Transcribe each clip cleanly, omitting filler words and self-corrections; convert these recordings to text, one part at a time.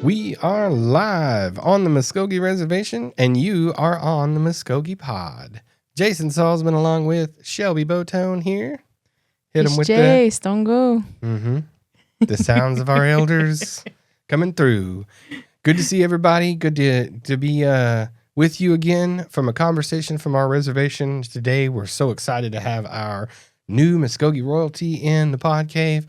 We are live on the Muscogee Reservation, and you are on the Mvskoke Pod. Jason Salzman along with Shelby Botone here. Hit him with Jace, don't go. the sounds of our elders coming through. Good to see everybody. Good to be with you again from a conversation from our reservation today. We're so excited to have our new Muscogee royalty in the pod cave.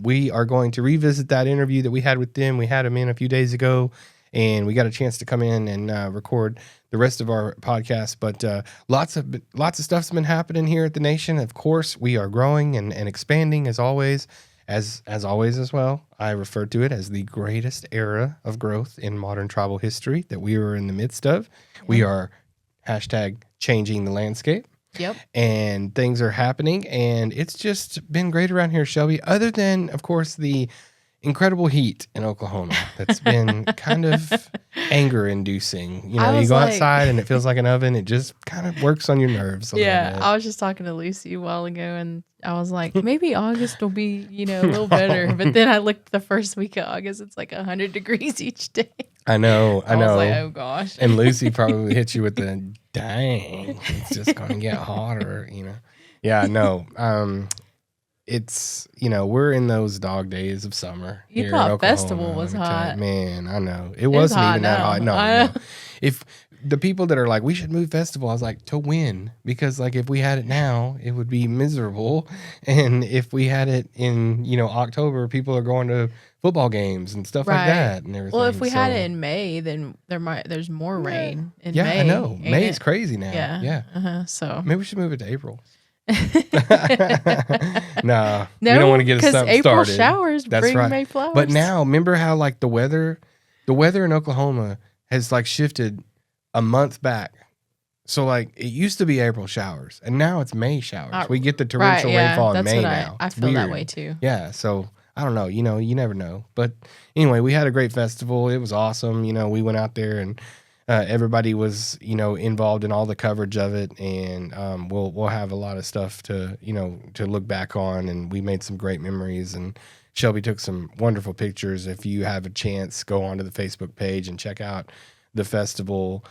We are going to revisit that interview that we had with them. We had them in a few days ago, and we got a chance to come in and record the rest of our podcast. But lots of stuff's been happening here at the Nation. Of course, we are growing and expanding as always. As always as well, I refer to it as the greatest era of growth in modern tribal history that we are in the midst of. Yep. We are #changing the landscape. Yep. And things are happening, and it's just been great around here, Shelby, other than, of course, the incredible heat in Oklahoma that's been kind of anger-inducing. You know, you go outside and it feels like an oven. It just kind of works on your nerves a little bit. I was just talking to Lucy a while ago, and I was like, maybe August will be, a little better. But then I looked the first week of August, it's like 100 degrees each day. I know. I was like, oh, gosh. And Lucy probably hit you with the, dang, it's just going to get hotter, Yeah, no. It's, we're in those dog days of summer. You thought festival was hot. Man, I know. It wasn't even that hot. No. If the people that are like, we should move festival, I was like, to when? Because, if we had it now, it would be miserable. And if we had it in, October, people are going to football games and stuff like that and everything. Well, if we had it in May, then there's more rain in May. Yeah, I know. May is crazy now. Yeah. So maybe we should move it to April. No, we don't want to get us something April started. Showers That's bring right. May flowers. But now, remember how the weather in Oklahoma has shifted a month back. So it used to be April showers, and now it's May showers. We get the torrential rainfall in May now. I feel that way too. Yeah, so I don't know. You never know. But anyway, we had a great festival. It was awesome. We went out there and everybody was, involved in all the coverage of it, and we'll have a lot of stuff to look back on, and we made some great memories, and Shelby took some wonderful pictures. If you have a chance, go onto the Facebook page and check out the festival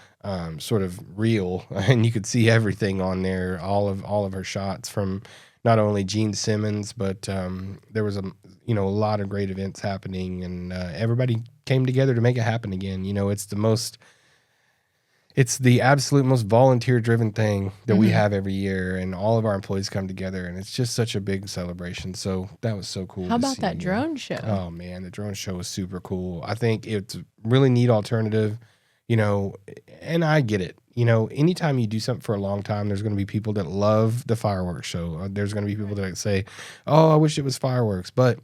sort of reel, and you could see everything on there, all of her shots from not only Gene Simmons, but there was a lot of great events happening, and everybody came together to make it happen again. It's the absolute most volunteer-driven thing that we have every year, and all of our employees come together, and it's just such a big celebration. So that was so cool. How about that drone show? Oh, man, the drone show was super cool. I think it's a really neat alternative, and I get it. Anytime you do something for a long time, there's going to be people that love the fireworks show. There's going to be people that say, oh, I wish it was fireworks. But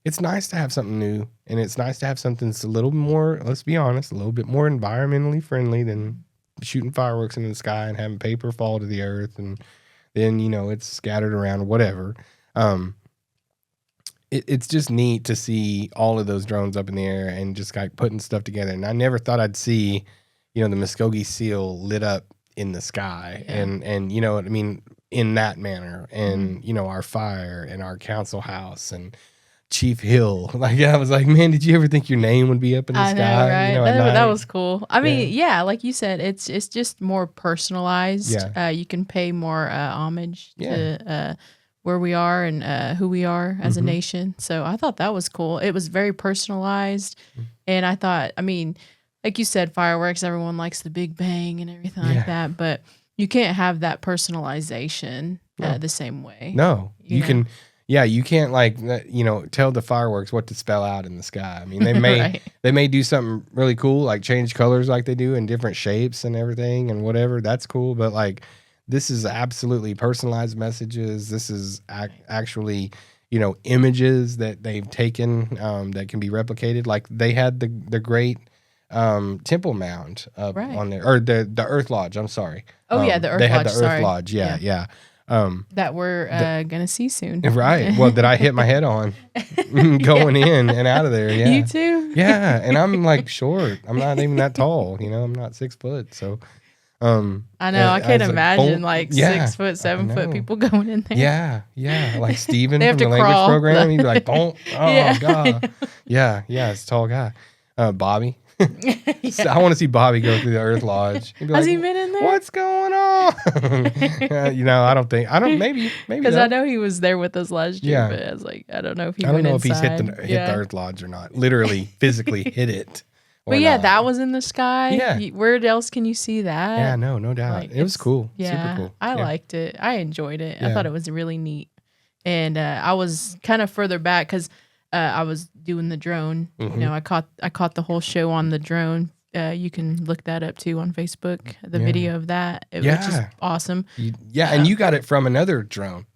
it's nice to have something new, and it's nice to have something that's a little more, let's be honest, a little bit more environmentally friendly than shooting fireworks into the sky and having paper fall to the earth, and then it's scattered around, whatever. It's just neat to see all of those drones up in the air and just putting stuff together. And I never thought I'd see the Muscogee seal lit up in the sky, and what I mean, in that manner, and our fire and our council house and Chief Hill. I was like, man, did you ever think your name would be up in the sky? Know, right? That was cool. I mean, like you said, it's just more personalized. Yeah. You can pay more homage to where we are and who we are as a nation. So I thought that was cool. It was very personalized, and I thought, like you said, fireworks, everyone likes the big bang and everything like that, but you can't have that personalization the same way. No, you can. Yeah, you can't tell the fireworks what to spell out in the sky. They may they may do something really cool, like change colors like they do in different shapes and everything and whatever. That's cool, but this is absolutely personalized messages. This is actually images that they've taken that can be replicated. Like they had the great Temple Mound up on there, or the Earth Lodge. I'm sorry. Oh yeah, the Earth Lodge. They had the Earth Lodge. Yeah. That we're gonna see soon. Right. Well, that I hit my head on going in and out of there. Yeah. You too? Yeah. And I'm short. I'm not even that tall. I'm not 6 foot. So I know. I can't imagine 6 foot, 7 foot people going in there. Yeah. Like Steven They from have the to language crawl. program. He'd be like, boom. Oh God. Yeah. It's a tall guy. Bobby. Yeah. So I want to see Bobby go through the Earth Lodge. He'd be Has like, he been in there? what's going on? I don't, maybe Because though. I know he was there with us last year, Yeah. but I was like, I don't know if he I don't went know if he's hit inside. the Earth Lodge or not. Literally, physically hit it. But yeah, not. that was in the sky. Yeah. Where else can you see that? Yeah, no doubt. Like, it was cool. Yeah, Super cool. I Yeah. liked it. I enjoyed it. Yeah. I thought it was really neat. And I was kind of further back because I was doing the drone. Mhm. You know, I caught the whole show on the drone. You can look that up too on Facebook. The Yeah. video of that, which is awesome. And you got it from another drone.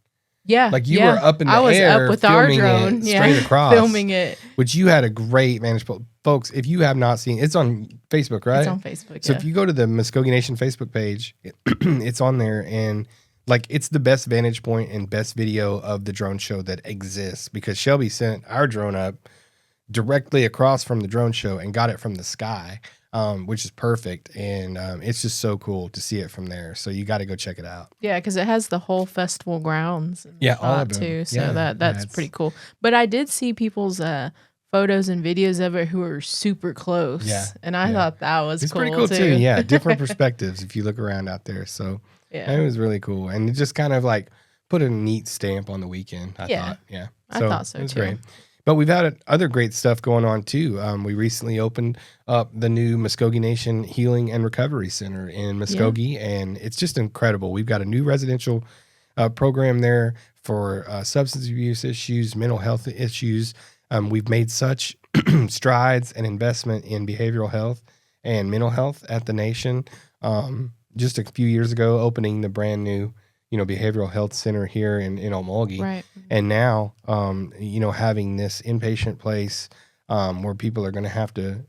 Yeah, Like you were up in the air. I was up with our filming drone, it straight across, filming it. which you had a great vantage point. Folks, if you have not seen, it's on Facebook, right? It's on Facebook. So yeah. if you go to the Muscogee Nation Facebook page, it's on there, and like it's the best vantage point and best video of the drone show that exists because Shelby sent our drone up directly across from the drone show and got it from the sky, which is perfect, and it's just so cool to see it from there. So you got to go check it out. Yeah, because it has the whole festival grounds. And Yeah, all of too. them. So Yeah, that's pretty cool. But I did see people's photos and videos of it who are super close. Yeah, And I thought that was it's cool pretty cool too. too. Yeah, different perspectives if you look around out there. So Yeah. it was really cool, and it just kind of like put a neat stamp on the weekend. I thought, yeah, I thought so it was too. great. But we've had other great stuff going on too. We recently opened up the new Muscogee Nation Healing and Recovery Center in Muskogee, and it's just incredible. We've got a new residential program there for substance abuse issues, mental health issues. We've made such strides and investment in behavioral health and mental health at the Nation. Just a few years ago, opening the brand new behavioral health center here in Okmulgee. Right. And now, having this inpatient place where people are going to have to,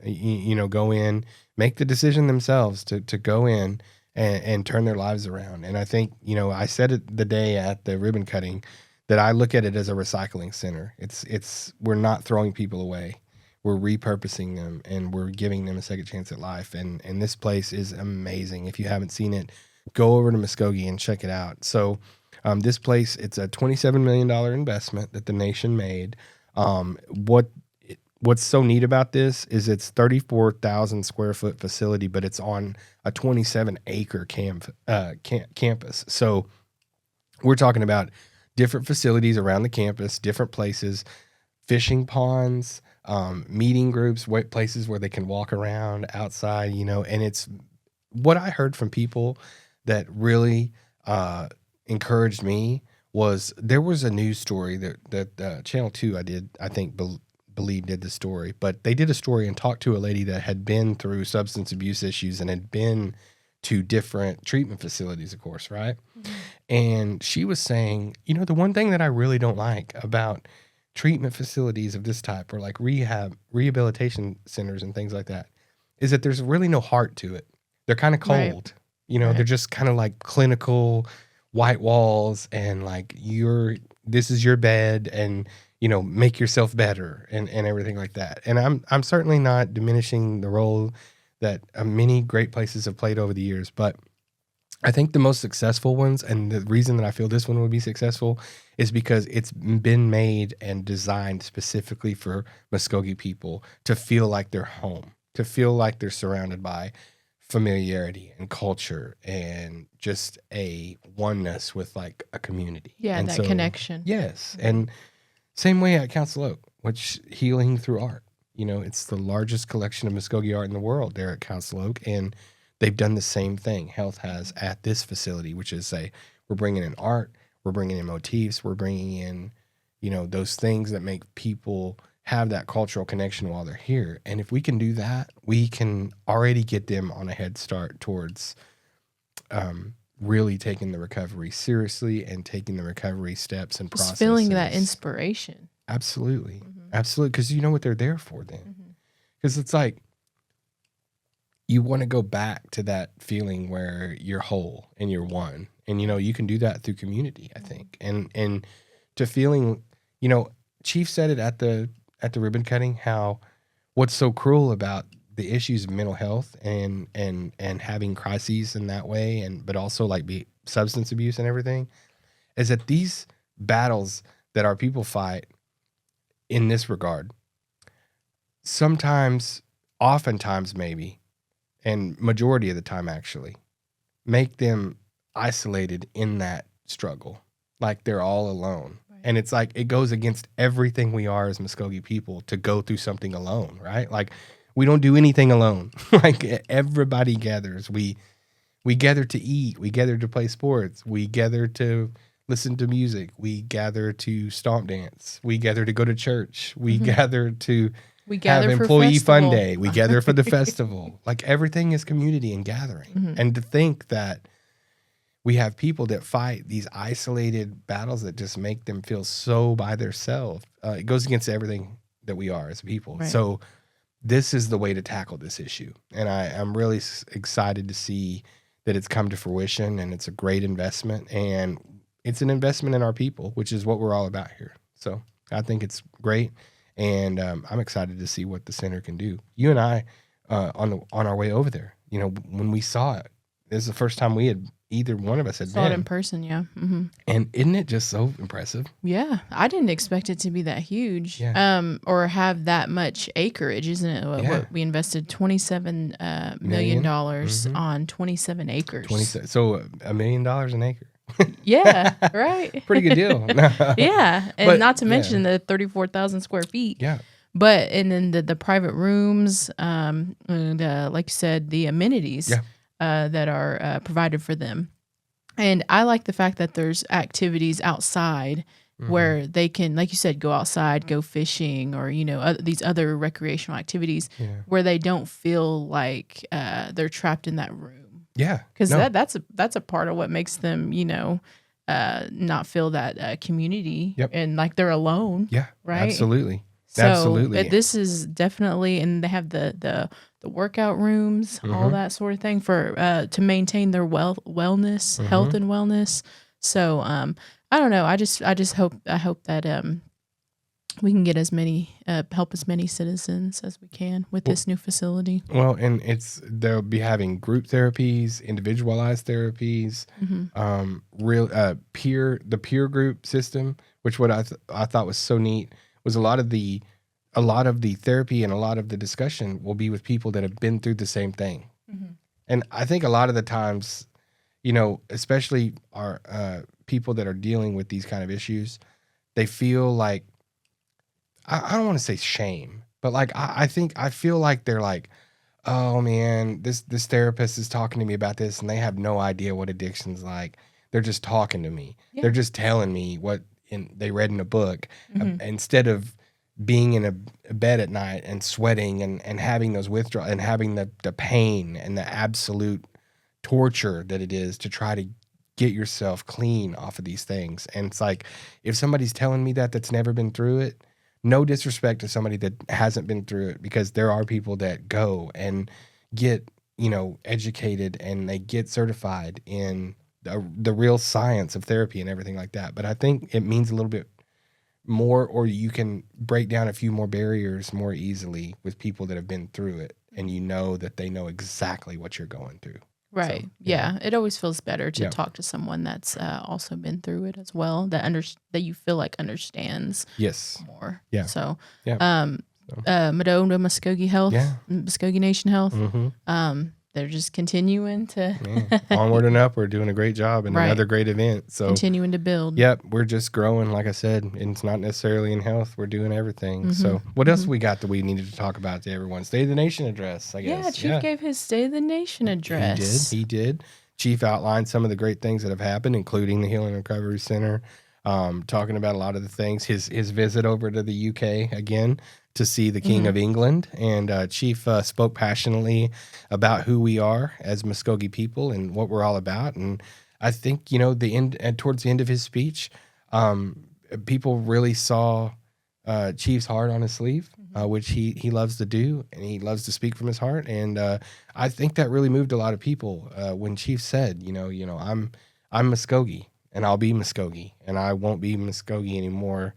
go in, make the decision themselves to go in and turn their lives around. And I think, I said it the day at the ribbon cutting that I look at it as a recycling center. We're not throwing people away. We're repurposing them and we're giving them a second chance at life. And this place is amazing. If you haven't seen it, go over to Muskogee and check it out. So this place, it's a $27 million investment that the Nation made. What's so neat about this is it's 34,000 square foot facility, but it's on a 27-acre campus. So we're talking about different facilities around the campus, different places, fishing ponds, meeting groups, places where they can walk around outside, and it's what I heard from people that really encouraged me was there was a news story that Channel 2 believe did the story, but they did a story and talked to a lady that had been through substance abuse issues and had been to different treatment facilities, of course, right? Mm-hmm. And she was saying, the one thing that I really don't like about treatment facilities of this type or like rehabilitation centers and things like that is that there's really no heart to it. They're kind of cold. Right. They're just kind of like clinical white walls and like this is your bed and make yourself better and everything like that. And I'm certainly not diminishing the role that many great places have played over the years, but I think the most successful ones and the reason that I feel this one would be successful is because it's been made and designed specifically for Muskogee people to feel like they're home, to feel like they're surrounded by familiarity and culture and just a oneness with like a community. Yeah, and that connection. Yes. And same way at Council Oak, which healing through art. It's the largest collection of Muskogee art in the world there at Council Oak. And they've done the same thing Health has at this facility, which is we're bringing in art, we're bringing in motifs, we're bringing in, those things that make people have that cultural connection while they're here. And if we can do that, we can already get them on a head start towards really taking the recovery seriously and taking the recovery steps and processes. Just feeling that inspiration. Absolutely. Mm-hmm. Absolutely. Because you know what they're there for then. Because it's like, you want to go back to that feeling where you're whole and you're one. And, you can do that through community, I think. And to feeling, Chief said it at the ribbon cutting, how what's so cruel about the issues of mental health and having crises in that way, but also like substance abuse and everything, is that these battles that our people fight in this regard, sometimes oftentimes maybe, and majority of the time actually, make them isolated in that struggle, like they're all alone. Right. And it's like it goes against everything we are as Muscogee people to go through something alone, right? Like we don't do anything alone. Like everybody gathers. We gather to eat. We gather to play sports. We gather to listen to music. We gather to stomp dance. We gather to go to church. We gather to have employee fun day. We gather for the festival. Like everything is community and gathering. And to think that we have people that fight these isolated battles that just make them feel so by themselves, it goes against everything that we are as people. Right. So this is the way to tackle this issue. And I'm really excited to see that it's come to fruition, and it's a great investment, and it's an investment in our people, which is what we're all about here. So I think it's great, and I'm excited to see what the center can do. You and I, on our way over there, you know, when we saw it, this is the first time either one of us had saw it in person, yeah. Mm-hmm. And isn't it just so impressive? Yeah, I didn't expect it to be that huge, or have that much acreage, isn't it? What we invested $27 million on 27 acres. So $1 million an acre. Yeah, right. Pretty good deal. Yeah, and but, not to mention the 34,000 square feet. Yeah. But and then the private rooms, and like you said, the amenities. Yeah. That are provided for them. And I like the fact that there's activities outside where they can, like you said, go outside, go fishing, or, you know, these other recreational activities where they don't feel like they're trapped in that room. Yeah. Because that's a part of what makes them, you know, not feel that community and like they're alone. Yeah, right? Absolutely. So Absolutely. This is definitely, and they have the workout rooms, all that sort of thing for to maintain their wellness, health and wellness. So I don't know. I just hope that we can get help as many citizens as we can with this new facility. Well, and they'll be having group therapies, individualized therapies, the peer group system, which what I thought was so neat was a lot of the therapy and a lot of the discussion will be with people that have been through the same thing. And I think a lot of the times, you know, especially our people that are dealing with these kind of issues, they feel like, I don't want to say shame, but like, I feel like they're like, oh man, this therapist is talking to me about this and they have no idea what addiction's like. They're just talking to me. Yeah. They're just telling me what they read in a book instead of being in a bed at night and sweating and having those withdrawals and having the pain and the absolute torture that it is to try to get yourself clean off of these things. And it's like, if somebody's telling me that's never been through it, no disrespect to somebody that hasn't been through it, because there are people that go and get, you know, educated and they get certified in the real science of therapy and everything like that. But I think it means a little bit more, or you can break down a few more barriers more easily with people that have been through it, and you know that they know exactly what you're going through. Right. So, yeah. It always feels better to talk to someone that's also been through it as well, that you feel like understands more. Yeah. So, Madone, Muscogee Health, Muscogee Nation Health, they're just continuing to onward and upward, doing a great job, and another great event. So continuing to build. Yep, we're just growing. Like I said, and it's not necessarily in health. We're doing everything. So what else we got that we needed to talk about to everyone? State of the Nation address, I guess. Yeah, Chief gave his State of the Nation address. He did. Chief outlined some of the great things that have happened, including the Healing and Recovery Center, talking about a lot of the things. His visit over to the UK again to see the King of England, and Chief spoke passionately about who we are as Muskogee people and what we're all about. And I think, you know, towards the end of his speech, people really saw Chief's heart on his sleeve, which he loves to do, and he loves to speak from his heart. And I think that really moved a lot of people when Chief said, you know, I'm Muskogee, and I'll be Muskogee, and I won't be Muskogee anymore.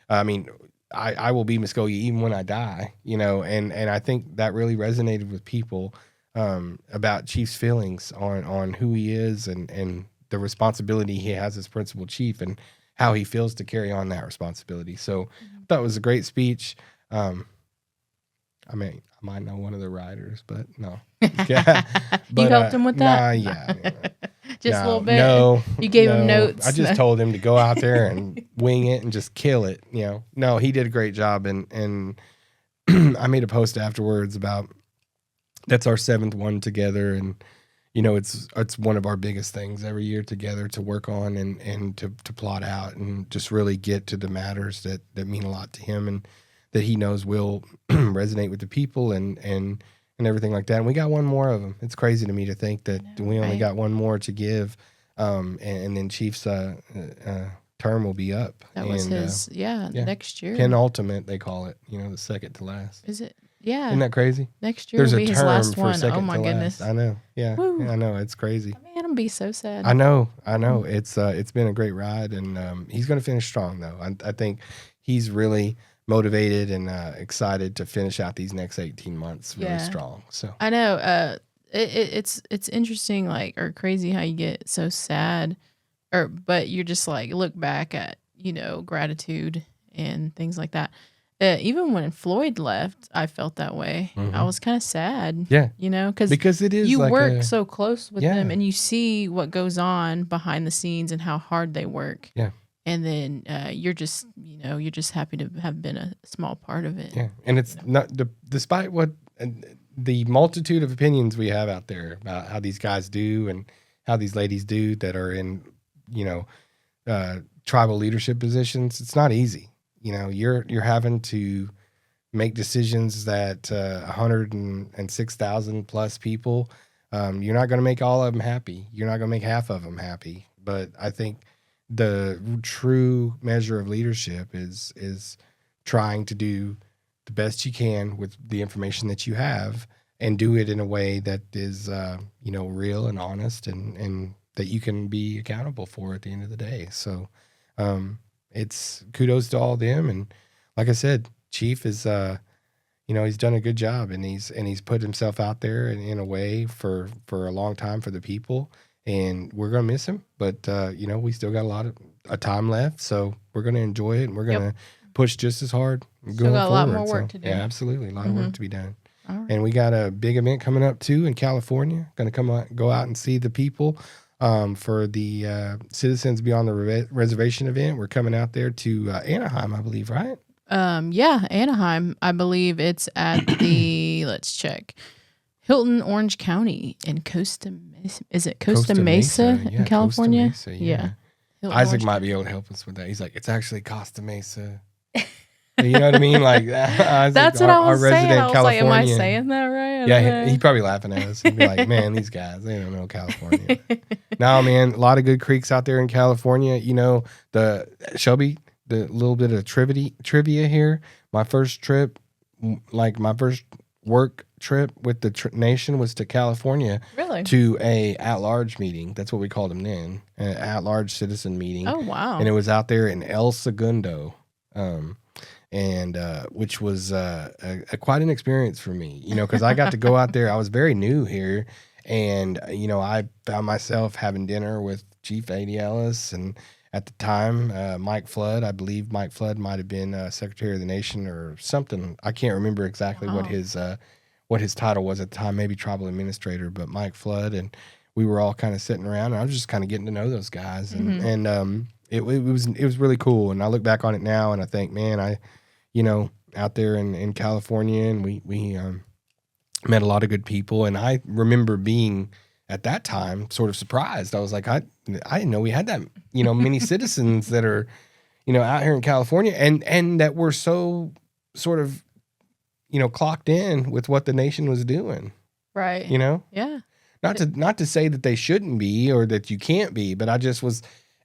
I mean, I will be Muskogee even when I die, you know, and I think that really resonated with people about Chief's feelings on who he is and the responsibility he has as principal chief and how he feels to carry on that responsibility. So I thought it was a great speech. I mean, I might know one of the riders, but no. Yeah. You helped him with that? Nah, yeah. Just a little bit? No. You gave him notes? I just told him to go out there and wing it and just kill it. You know, no, he did a great job. And I made a post afterwards about that's our 7th one together. And, you know, it's one of our biggest things every year together to work on and to plot out and just really get to the matters that mean a lot to him and that he knows will resonate with the people and everything like that. And we got one more of them. It's crazy to me to think that we only got one more to give. And then Chief's term will be up. That was his, next year. Penultimate, they call it, you know, the second to last. Is it? Yeah. Isn't that crazy? Next year There's will a be his term last for one. second Oh my to goodness. last. I know. Yeah. Woo. I know. It's crazy. Man, I'm be so sad. I know. It's been a great ride, and he's going to finish strong though. I think he's really motivated and excited to finish out these next 18 months really strong. So I know. It's interesting, like, or crazy how you get so sad, but you're just like look back at, you know, gratitude and things like that. Even when Floyd left, I felt that way. Mm-hmm. I was kind of sad. Yeah, you know, because it is you like work so close with them, and you see what goes on behind the scenes and how hard they work. Yeah, and then you're just, you know, you're just happy to have been a small part of it. Yeah, and it's not despite what the multitude of opinions we have out there about how these guys do and how these ladies do that are in, you know, tribal leadership positions. It's not easy. You know, you're having to make decisions that 106,000 plus people. You're not going to make all of them happy. You're not going to make half of them happy. But I think the true measure of leadership is trying to do the best you can with the information that you have and do it in a way that is, you know, real and honest and that you can be accountable for at the end of the day. So, it's kudos to all of them. And like I said, Chief is, you know, he's done a good job and he's put himself out there in a way for a long time for the people, and we're going to miss him, but, you know, we still got a lot of time left, so we're going to enjoy it and we're going to push just as hard Still got a lot more work to do. Yeah, absolutely. A lot of work to be done. All right. And we got a big event coming up too in California. Going to go out and see the people for the Citizens Beyond the Reservation event. We're coming out there to Anaheim, I believe, right? Yeah, Anaheim. I believe it's at the let's check, Hilton Orange County in Costa Mesa. Is it Costa Mesa in California? Costa Mesa, yeah. Hilton Isaac Orange might be able to help us with that. He's like, it's actually Costa Mesa. You know what I mean? Like Isaac, that's what I was saying. I was like, am I Californian. saying that right? Yeah, he'd probably laughing at us. He'd be like, man, these guys, they don't know California. No, man, a lot of good creeks out there in California. You know, the Shelby, the little bit of trivia here. My first trip, like my first work trip with the nation was to California. Really? To a at-large meeting. That's what we called them then. An at-large citizen meeting. Oh, wow. And it was out there in El Segundo. And which was quite an experience for me, you know, because I got to go out there. I was very new here, and you know, I found myself having dinner with Chief A.D. Ellis, and at the time, Mike Flood. I believe Mike Flood might have been Secretary of the Nation or something. I can't remember exactly what his title was at the time. Maybe Tribal Administrator, but Mike Flood, and we were all kind of sitting around, and I was just kind of getting to know those guys, and it was really cool. And I look back on it now, and I think, man, you know, out there in California, and we met a lot of good people. And I remember being at that time sort of surprised. I was like, I didn't know we had that, you know, many citizens that are, you know, out here in California and that were so sort of, you know, clocked in with what the nation was doing. Right. You know? Yeah. Not to say that they shouldn't be or that you can't be, but I just was,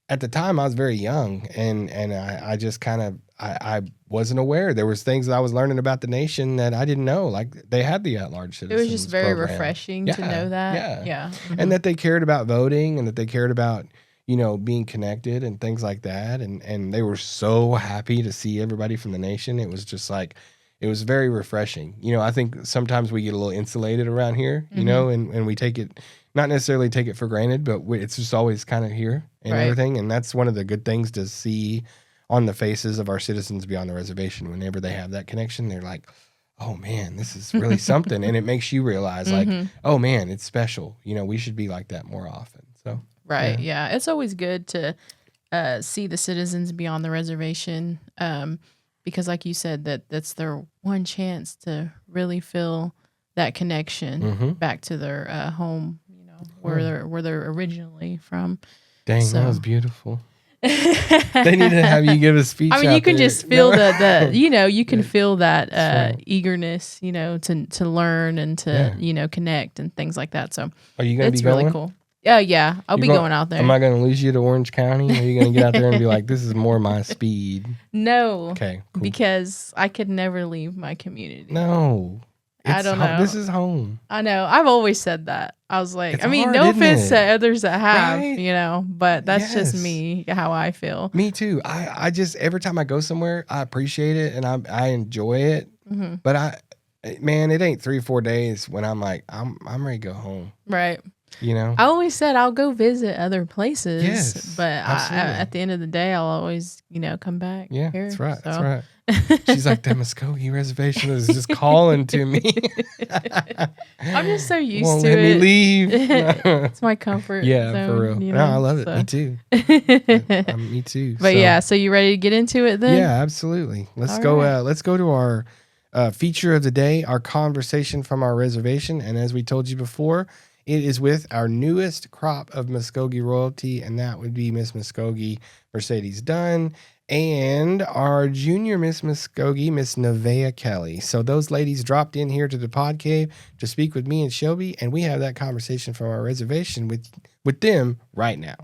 at the time I was very young and I just kind of, I wasn't aware. There was things that I was learning about the nation that I didn't know. Like they had the at-large citizens. It was just very program. refreshing to know that. Yeah. Mm-hmm. And that they cared about voting and that they cared about, you know, being connected and things like that. And they were so happy to see everybody from the nation. It was just like, it was very refreshing. You know, I think sometimes we get a little insulated around here, you know, and we take it, not necessarily take it for granted, but it's just always kind of here and everything. And that's one of the good things to see on the faces of our citizens beyond the reservation. Whenever they have that connection, they're like, oh man, this is really something. And it makes you realize like, oh man, it's special. We should be like that more often. So, right. Yeah. It's always good to see the citizens beyond the reservation. Because like you said, that's their one chance to really feel that connection back to their home, where they're originally from. Dang, that was beautiful. They need to have you give a speech. I mean, you can just feel you can feel that right. eagerness, to learn and to connect and things like that. So are you going to be going? It's really cool. Yeah, I'll be going out there. Am I going to lose you to Orange County? Or are you going to get out there and be like, this is more my speed? No. Okay, cool. Because I could never leave my community. No. I don't know. This is home. I know. I've always said that. I was like, It's hard, no offense to others that have, right? But that's just me, how I feel. Me too. I just, every time I go somewhere, I appreciate it and I enjoy it. But man, it ain't 3 or 4 days when I'm like, I'm ready to go home. Right. I always said I'll go visit other places. Yes, but at the end of the day, I'll always, come back. Yeah, here, that's right. so. That's right. She's like, that Mvskoke reservation is just calling to me. I'm just so used Won't to let it. me leave. It's my comfort Yeah, zone, for real. No, I love it. Me too. Me too. But so you ready to get into it then? Yeah, absolutely. Let's go. Right. Let's go to our feature of the day, our conversation from our reservation. And as we told you before, it is with our newest crop of Muscogee royalty, and that would be Miss Mvskoke Mercedes Dunn, and our junior Miss Mvskoke, Miss Nevaeh Kelly. So those ladies dropped in here to the pod cave to speak with me and Shelby, and we have that conversation from our reservation with them right now.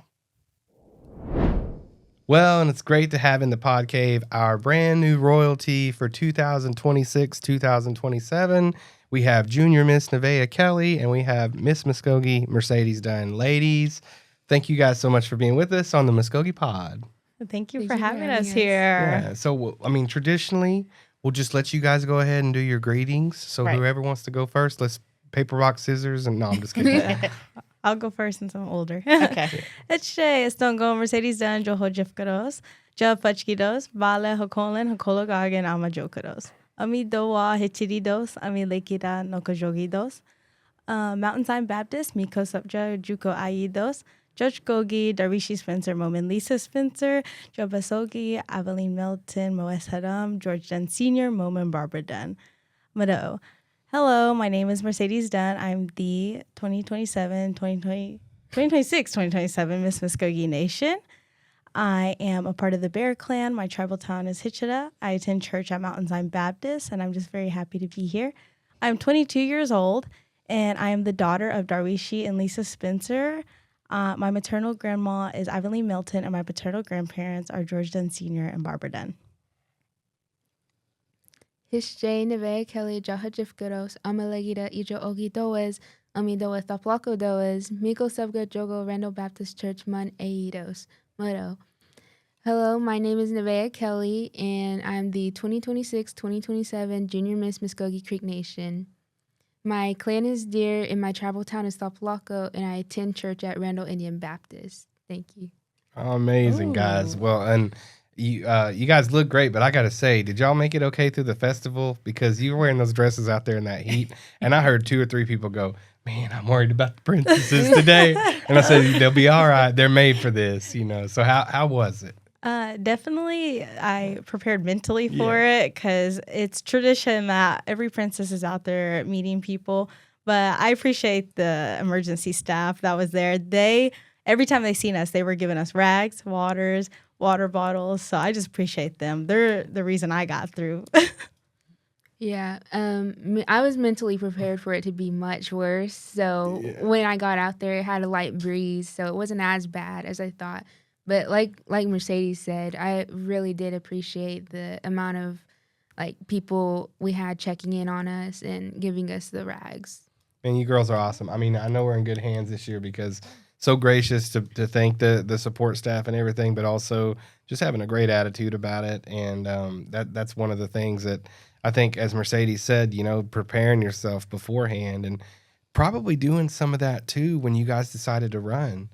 Well, and it's great to have in the pod cave our brand new royalty for 2026, 2027. We have junior Miss Nevaeh Kelly, and we have Miss Mvskoke Mercedes Dunn. Ladies, thank you guys so much for being with us on the Muscogee Pod. Thank you for having us here. Yeah, so, traditionally, we'll just let you guys go ahead and do your greetings. So whoever wants to go first, let's paper, rock, scissors, and no, I'm just kidding. I'll go first since I'm older. Okay. Eche, estongo Mercedes Dunn, jo hojifkaros, jo pachkidos, vale hokolen, hokologagen ama jokaros. Ami dowa hichiridos, ami lekira nokajogidos. Mountain Time Baptist, Miko Subja, Juko Aidos, Judge Gogi, Darwishi Spencer, Momin Lisa Spencer, Joe Basogi, Aveline Melton, Moes Haram, George Dunn Sr., Momin Barbara Dunn. Mado. Hello, my name is Mercedes Dunn. I'm the 2026-2027 Miss Muscogee Nation. I am a part of the Bear Clan. My tribal town is Hitchita. I attend church at Mountain Time Baptist, and I'm just very happy to be here. I'm 22 years old, and I am the daughter of Darwishi and Lisa Spencer. My maternal grandma is Aveline Milton, and my paternal grandparents are George Dunn Sr. and Barbara Dunn. Hishjay Nevaeh Kelly Jahajifgaros, Amalegida Ijo Ogi Does, Amidoa Thaplako Does, Miko Subga Jogo Randall Baptist Church Mun Aidos, Moto. Hello, my name is Nevaeh Kelly, and I'm the 2026-2027 Junior Miss Muscogee Creek Nation. My clan is Deer, and my tribal town is Thaplako, and I attend church at Randall Indian Baptist. Thank you. Amazing, guys. Well, and you guys look great, but I gotta say, did y'all make it okay through the festival? Because you were wearing those dresses out there in that heat, and I heard 2 or 3 people go, "Man, I'm worried about the princesses today," and I said, "They'll be all right. They're made for this." So how was it? Definitely, I prepared mentally for it because it's tradition that every princess is out there meeting people. But I appreciate the emergency staff that was there. Every time they seen us, they were giving us rags, water bottles. So I just appreciate them. They're the reason I got through. Yeah, I was mentally prepared for it to be much worse. So when I got out there, it had a light breeze, so it wasn't as bad as I thought. But like Mercedes said, I really did appreciate the amount of people we had checking in on us and giving us the rags. Man, you girls are awesome. I mean, I know we're in good hands this year because so gracious to thank the support staff and everything, but also just having a great attitude about it. And that's one of the things that I think, as Mercedes said, preparing yourself beforehand and probably doing some of that too when you guys decided to run.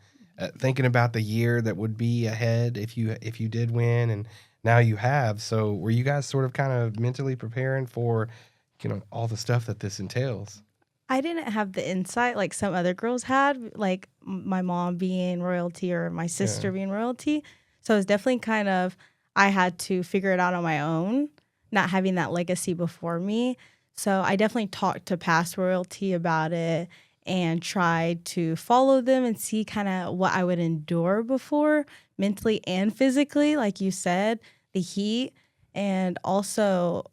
Thinking about the year that would be ahead if you did win, and now you have. So were you guys sort of kind of mentally preparing for, all the stuff that this entails. I didn't have the insight like some other girls had, like my mom being royalty or my sister being royalty. So it was definitely kind of, I had to figure it out on my own, not having that legacy before me. So I definitely talked to past royalty about it and tried to follow them and see kind of what I would endure before, mentally and physically, like you said, the heat. And also,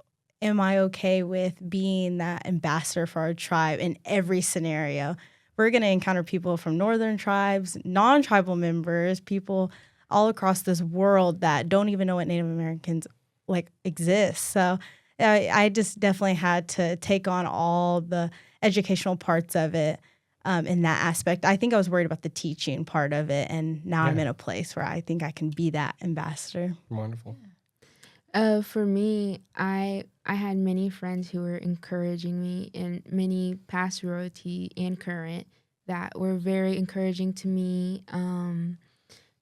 am I okay with being that ambassador for our tribe in every scenario? We're going to encounter people from northern tribes, non-tribal members, people all across this world that don't even know what Native Americans like exist. So I just definitely had to take on all the educational parts of it in that aspect. I think I was worried about the teaching part of it, and now I'm in a place where I think I can be that ambassador. Wonderful. For me, I had many friends who were encouraging me, and many past royalty and current that were very encouraging to me.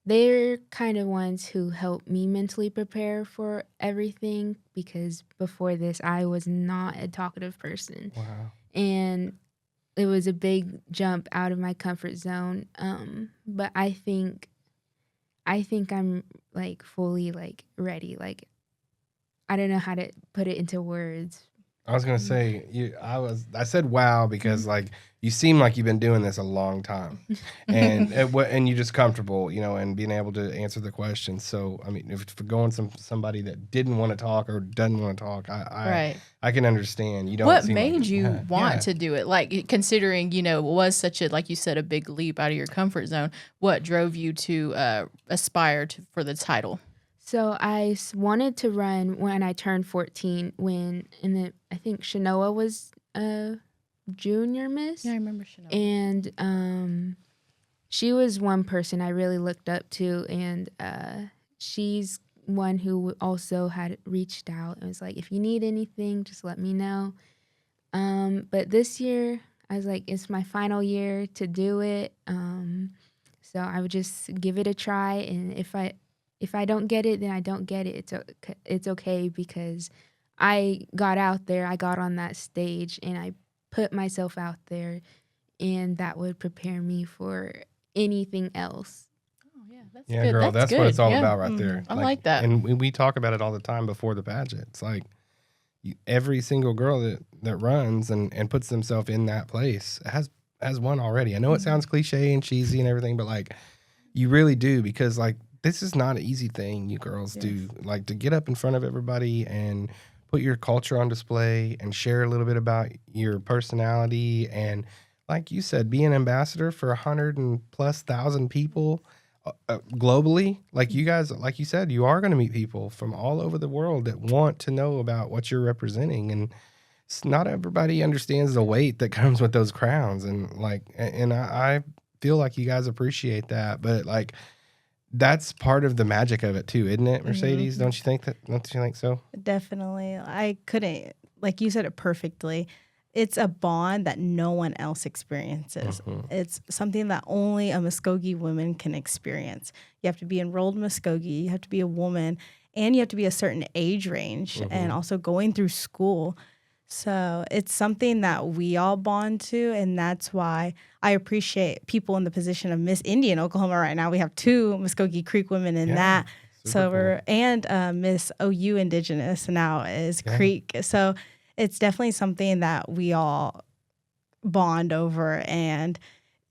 They're kind of ones who helped me mentally prepare for everything, because before this, I was not a talkative person. Wow. And it was a big jump out of my comfort zone. But I think I'm like fully like ready. Like, I don't know how to put it into words. I was gonna say I said wow because like you seem like you've been doing this a long time, and you're just comfortable, and being able to answer the questions. So I mean, if for going somebody that didn't want to talk or doesn't want to talk, I can understand. You don't. What made you want to do it? Like considering it was such a, like you said, a big leap out of your comfort zone. What drove you to aspire for the title? So I wanted to run when I turned 14, I think Shanoa was a junior miss. Yeah, I remember Shanoa. And she was one person I really looked up to, and she's one who also had reached out and was like, if you need anything, just let me know. But this year, I was like, it's my final year to do it. So I would just give it a try, and if I don't get it, then I don't get it. It's okay, because I got out there, I got on that stage, and I put myself out there, and that would prepare me for anything else. Oh, yeah, that's yeah, good. girl, that's good. what it's all about right there. I like that. And we talk about it all the time before the pageant. It's like every single girl that runs and puts themselves in that place has won already. I know it sounds cliche and cheesy and everything, but like you really do, because like this is not an easy thing you girls do. Like to get up in front of everybody and put your culture on display and share a little bit about your personality, and like you said, be an ambassador for 100,000+ people globally. Like you guys, like you said, you are going to meet people from all over the world that want to know about what you're representing, and not everybody understands the weight that comes with those crowns, and I feel like you guys appreciate that, but like that's part of the magic of it too, isn't it, Mercedes? Don't you think so? Definitely. I couldn't, like you said it perfectly. It's a bond that no one else experiences. It's something that only a Muscogee woman can experience. You have to be enrolled in Muscogee, you have to be a woman, and you have to be a certain age range, and also going through school. So it's something that we all bond to, and that's why I appreciate people in the position of Miss Indian Oklahoma right now. We have 2 Muscogee Creek women in that. So cool. And Miss OU Indigenous now is Creek. So it's definitely something that we all bond over, and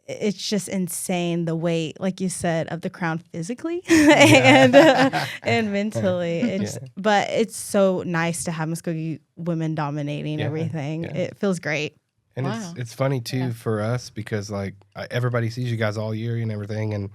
it's just insane the weight, like you said, of the crown physically and mentally. But it's so nice to have Muscogee women dominating everything. Yeah. It feels great. And it's funny too for us, because like everybody sees you guys all year and everything, and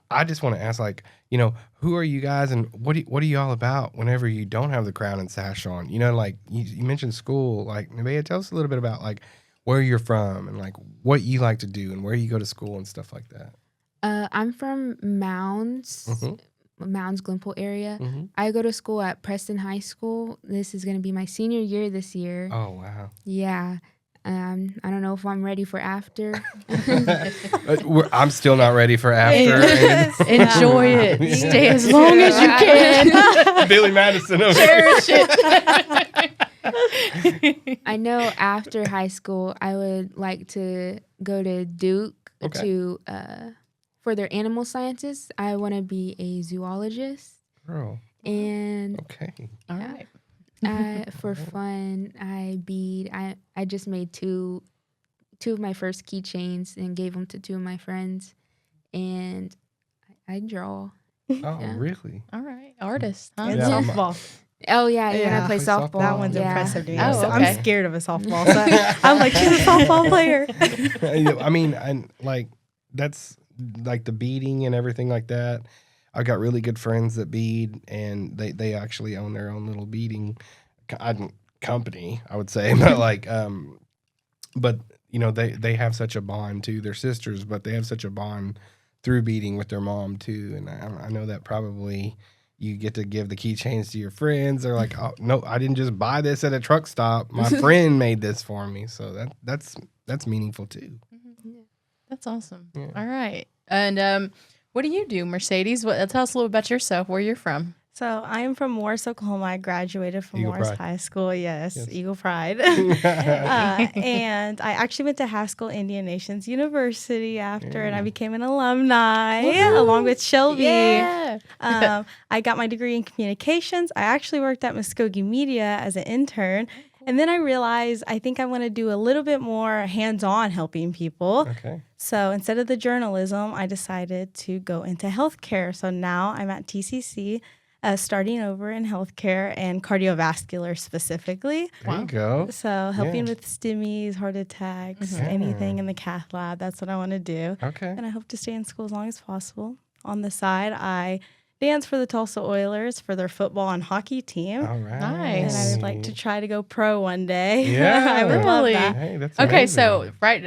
I just want to ask, like, who are you guys, and what are you all about whenever you don't have the crown and sash on? Like you mentioned school. Like, Nevaeh, tell us a little bit about like where you're from and like what you like to do and where you go to school and stuff like that. I'm from Mounds, Glenpool area. I go to school at Preston High School. This is going to be my senior year this year. Oh, wow. Yeah. I don't know if I'm ready for after. I'm still not ready for after. Enjoy it. Stay as long as you can. Billy Madison over Cherish it. I know after high school, I would like to go to Duke to for their animal sciences. I want to be a zoologist. Girl. And Okay. All right. for fun, I just made two of my first keychains and gave them to two of my friends, and I draw. Oh, really? All right. Artist, huh? And Yeah, I'm- softball. Oh yeah, Yeah. and I play Play softball. softball. That one's yeah. impressive to me. Oh, So okay. I'm scared of a softball. So I'm like, she's a softball player. I mean, and like that's like the beading and everything like that. I got really good friends that bead, and they actually own their own little beading company, I would say. But like, but you know, they have such a bond too. They're sisters, but they have such a bond through beading with their mom too. And I know that probably you get to give the keychains to your friends. They're like, oh no, I didn't just buy this at a truck stop. My friend made this for me. So that's meaningful too. That's awesome. Yeah. All right. And what do you do, Mercedes? Tell us a little about yourself, where you're from. So I am from Morris, Oklahoma. I graduated from Eagle Morris Pride. High School. Yes, Yes. Eagle Pride. And I actually went to Haskell Indian Nations University after, and I became an alumni along with Shelby. Yeah. I got my degree in communications. I actually worked at Muscogee Media as an intern. And then I realized I think I want to do a little bit more hands-on helping people. Okay. So instead of the journalism, I decided to go into healthcare. So now I'm at TCC, starting over in healthcare and cardiovascular specifically. There you go. So helping Yeah. with STEMIs, heart attacks, Yeah. anything in the cath lab. That's what I want to do. Okay. And I hope to stay in school as long as possible. On the side, I dance for the Tulsa Oilers for their football and hockey team. All right. Nice. And I would like to try to go pro one day. Yeah. I would love Really? that. Hey, that's Okay, amazing. so right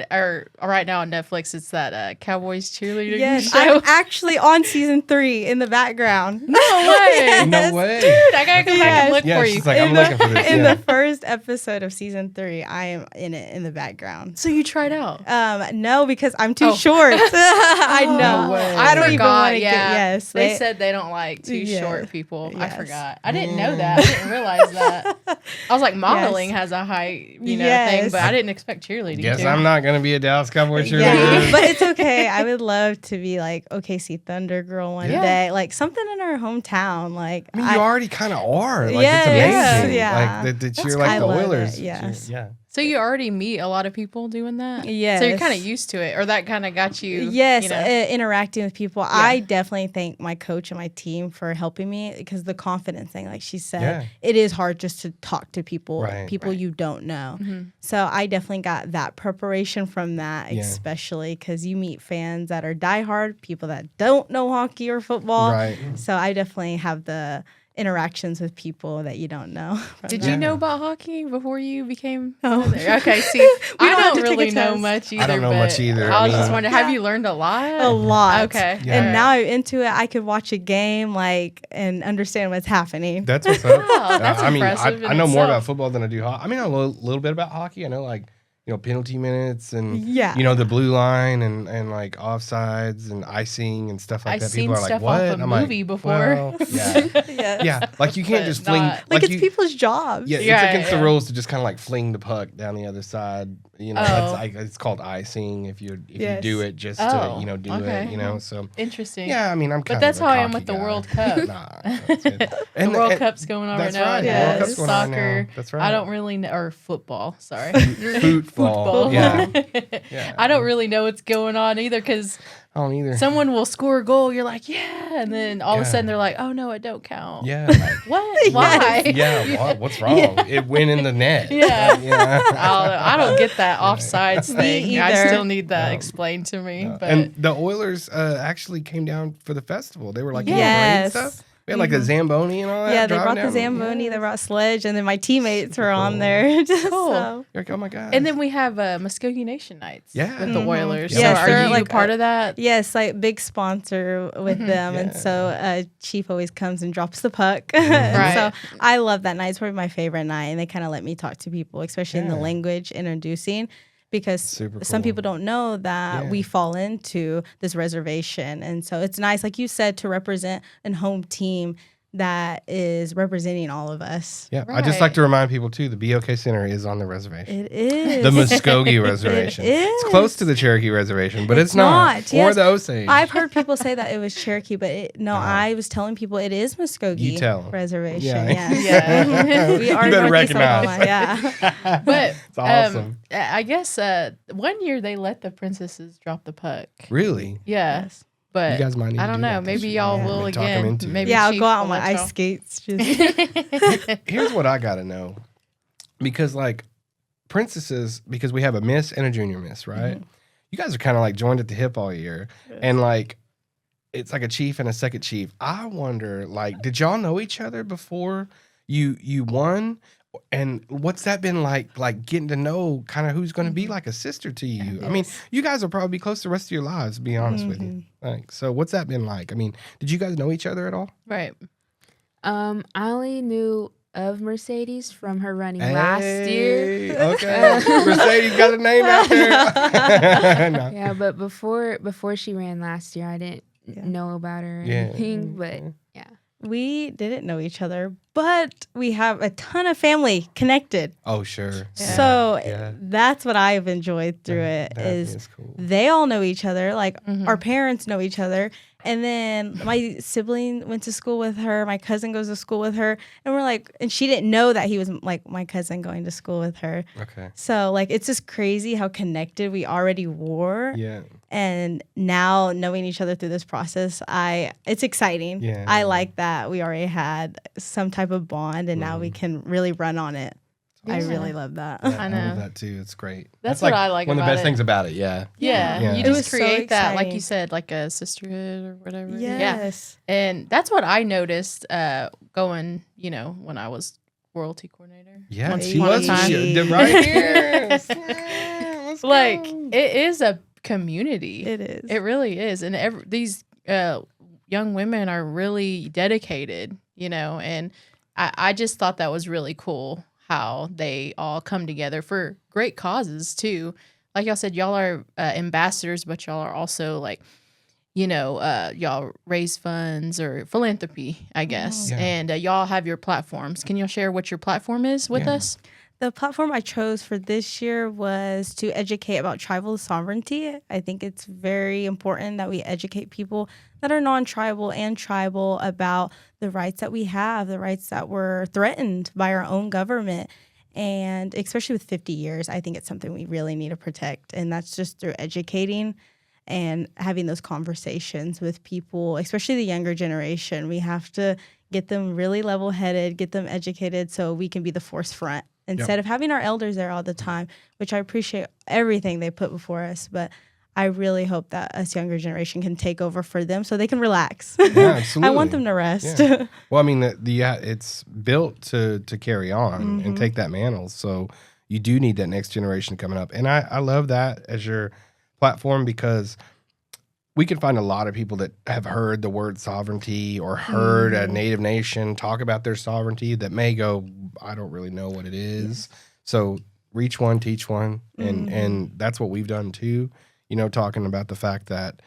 now on Netflix, it's that Cowboys cheerleading Yes, show. I'm actually on season 3 in the background. No way. No Yes. way. Dude, I gotta go back and look Yeah, for she's you. like, I'm in looking for this. in Yeah. the first episode of season 3, I am in it in the background. So you tried out. No, because I'm too Oh. short. I know. No way. I don't even forgot, want to yeah. get. Yes, They said they don't like too Yeah. short people. I Yes. forgot. I didn't know that. I didn't realize that. I was like, modeling has a height, thing, Yes. but I didn't expect cheerleading. Guess to. I'm not gonna be a Dallas Cowboy cheerleader. Yeah, but it's okay. I would love to be like OKC Thunder girl one Yeah. day, like something in our hometown. Like I mean, you already kind of are. Like, Yes, it's amazing. yeah. Like, that That's you're like I the love it, Oilers. yes. Yeah. So you already meet a lot of people doing that. Yes. So you're kind of used to it, or that kind of got you. Yes, You know? interacting with people. I definitely thank my coach and my team for helping me because the confidence thing, like she said, Yeah. it is hard just to talk to people, Right. people you don't know. Mm-hmm. So I definitely got that preparation from that, Yeah. especially because you meet fans that are diehard, people that don't know hockey or football. Right. So I definitely have the interactions with people that you don't know. from Did that. you know about hockey before you became? No. Okay, see, I don't have don't to take a really know test. much either. I don't know but much either. I was I just mean- wondering, have you learned a lot? A lot. Okay. Yeah. And now I'm into it. I could watch a game and understand what's happening. That's what's up. Wow, that's I mean, impressive in I know more itself. about football than I do hockey. I mean, I know a little bit about hockey. I know, like, penalty minutes and, Yeah. the blue line and like offsides and icing and stuff like I've that. seen People are like, stuff what? off a I'm like, movie before. well, yeah. Yes. Yeah. Like, you can't But just fling. not- Like it's you, people's jobs. Yeah, Yeah, it's against yeah. the rules to just kind of like fling the puck down the other side. Oh. That's like, it's called icing if you Yes. do it just Oh, to do okay. it. So Interesting. yeah, I mean, I'm kind But that's of a how I am cocky with the guy. World Cup. Nah, that's it. The And World and- Cup's going on right That's now. right. and, The World Cup's soccer. going on now. That's right. I don't really know, or football. Sorry. Football. Yeah. Yeah. I don't really know what's going on either because I don't either. someone will score a goal. You're like, yeah. And then all of a Yeah. sudden they're like, oh, no, it don't count. Yeah. Like, What? Why? yeah. What's wrong? It went in the net. Yeah. Yeah. I don't get that offsides thing. I either. still need that explained to me. But And the Oilers actually came down for the festival. They were like doing Yes. parade stuff. We had like a Zamboni and all that. Yeah, they brought driving the down. Zamboni, they brought Sledge, and then my teammates were on there. Just Cool. so. You're like, oh my god. and then we have Muscogee Nation nights Yeah. with the Oilers. Yeah, so Yes, are they're you like part of that? Yes, like big sponsor with them, and Yeah. so Chief always comes and drops the puck. Right. And so I love that night. It's probably my favorite night, and they kind of let me talk to people, especially in the Yeah. language introducing, because Super some cool. people don't know that Yeah. we fall into this reservation, and so it's nice, like you said, to represent a home team that is representing all of us. Yeah, I just like Right. to remind people too, the BOK Center is on the reservation. It is. The Muscogee Reservation. It It's close to is. the Cherokee Reservation, but it's It's not. not, Or yes. the Osage. I've heard people say that it was Cherokee, but no, Uh-huh. I was telling people it is Muskogee You tell 'em. Reservation. Yeah. Yeah. We are You better Northeast recognize. Oklahoma. Yeah. But it's awesome. I guess 1 year they let the princesses drop the puck. Really? Yeah, Yes. but You guys might need I to don't do know. that this Maybe year. y'all Yeah. will Maybe talk 'em again. into it. Maybe Yeah, I'll Chief go out on will my let ice skates. Just Here's what I got to know. Because, like, princesses, because we have a miss and a junior miss, right? Mhm. You guys are kind of like joined at the hip all year. And, like, it's like a chief and a second chief. I wonder, like, did y'all know each other before you won? And what's that been like getting to know kind of who's going to be like a sister to you? I mean, Yes. you guys will probably be close the rest of your lives, to be honest with you. Like, so what's that been like? I mean, did you guys know each other at all? right. I only knew of Mercedes from her running last year. Hey, Okay. Mercedes got a name out there. No. Yeah, but before she ran last year, I didn't Yeah. know about her or Yeah. anything. But yeah, we didn't know each other, but we have a ton of family connected. Oh, sure. Yeah. So Yeah. that's what I've enjoyed through it That is cool. they all know each other. Like Mhm. our parents know each other. And then my sibling went to school with her. My cousin goes to school with her. And we're like, and she didn't know that he was like my cousin going to school with her. Okay. So like, it's just crazy how connected we already were. Yeah. And now knowing each other through this process, it's exciting. Yeah. I like that we already had some type of bond and now we can really run on it. I Yeah. really love that. Yeah, I love know. that too. It's great. That's what I like one of the about best it. things about it. Yeah. Yeah, Yeah. you It just was so create that, like you exciting. said, like a sisterhood or whatever. Yeah, Yes. and that's what I noticed going, when I was royalty coordinator. Yeah. once She upon a was time. she did right here. Yeah, let's Like go. it is a community. It is. It really is, and these young women are really dedicated, and I just thought that was really cool how they all come together for great causes too. Like y'all said, y'all are ambassadors, but y'all are also like, y'all raise funds or philanthropy, I guess, Yeah. and y'all have your platforms. Can y'all share what your platform is with Yeah. us? The platform I chose for this year was to educate about tribal sovereignty. I think it's very important that we educate people that are non-tribal and tribal about the rights that we have, the rights that were threatened by our own government. And especially with 50 years, I think it's something we really need to protect. And that's just through educating and having those conversations with people, especially the younger generation. We have to get them really level-headed, get them educated so we can be the force front instead of having our elders there all the time, which I appreciate everything they put before us. But I really hope that us younger generation can take over for them so they can relax. Yeah, I absolutely. want them to rest. Yeah. Well, I mean, it's built to carry on and take that mantle. So you do need that next generation coming up. And I love that as your platform because we can find a lot of people that have heard the word sovereignty or heard a native nation talk about their sovereignty that may go, I don't really know what it is. So reach one, teach one. And that's what we've done too. Talking about the fact that,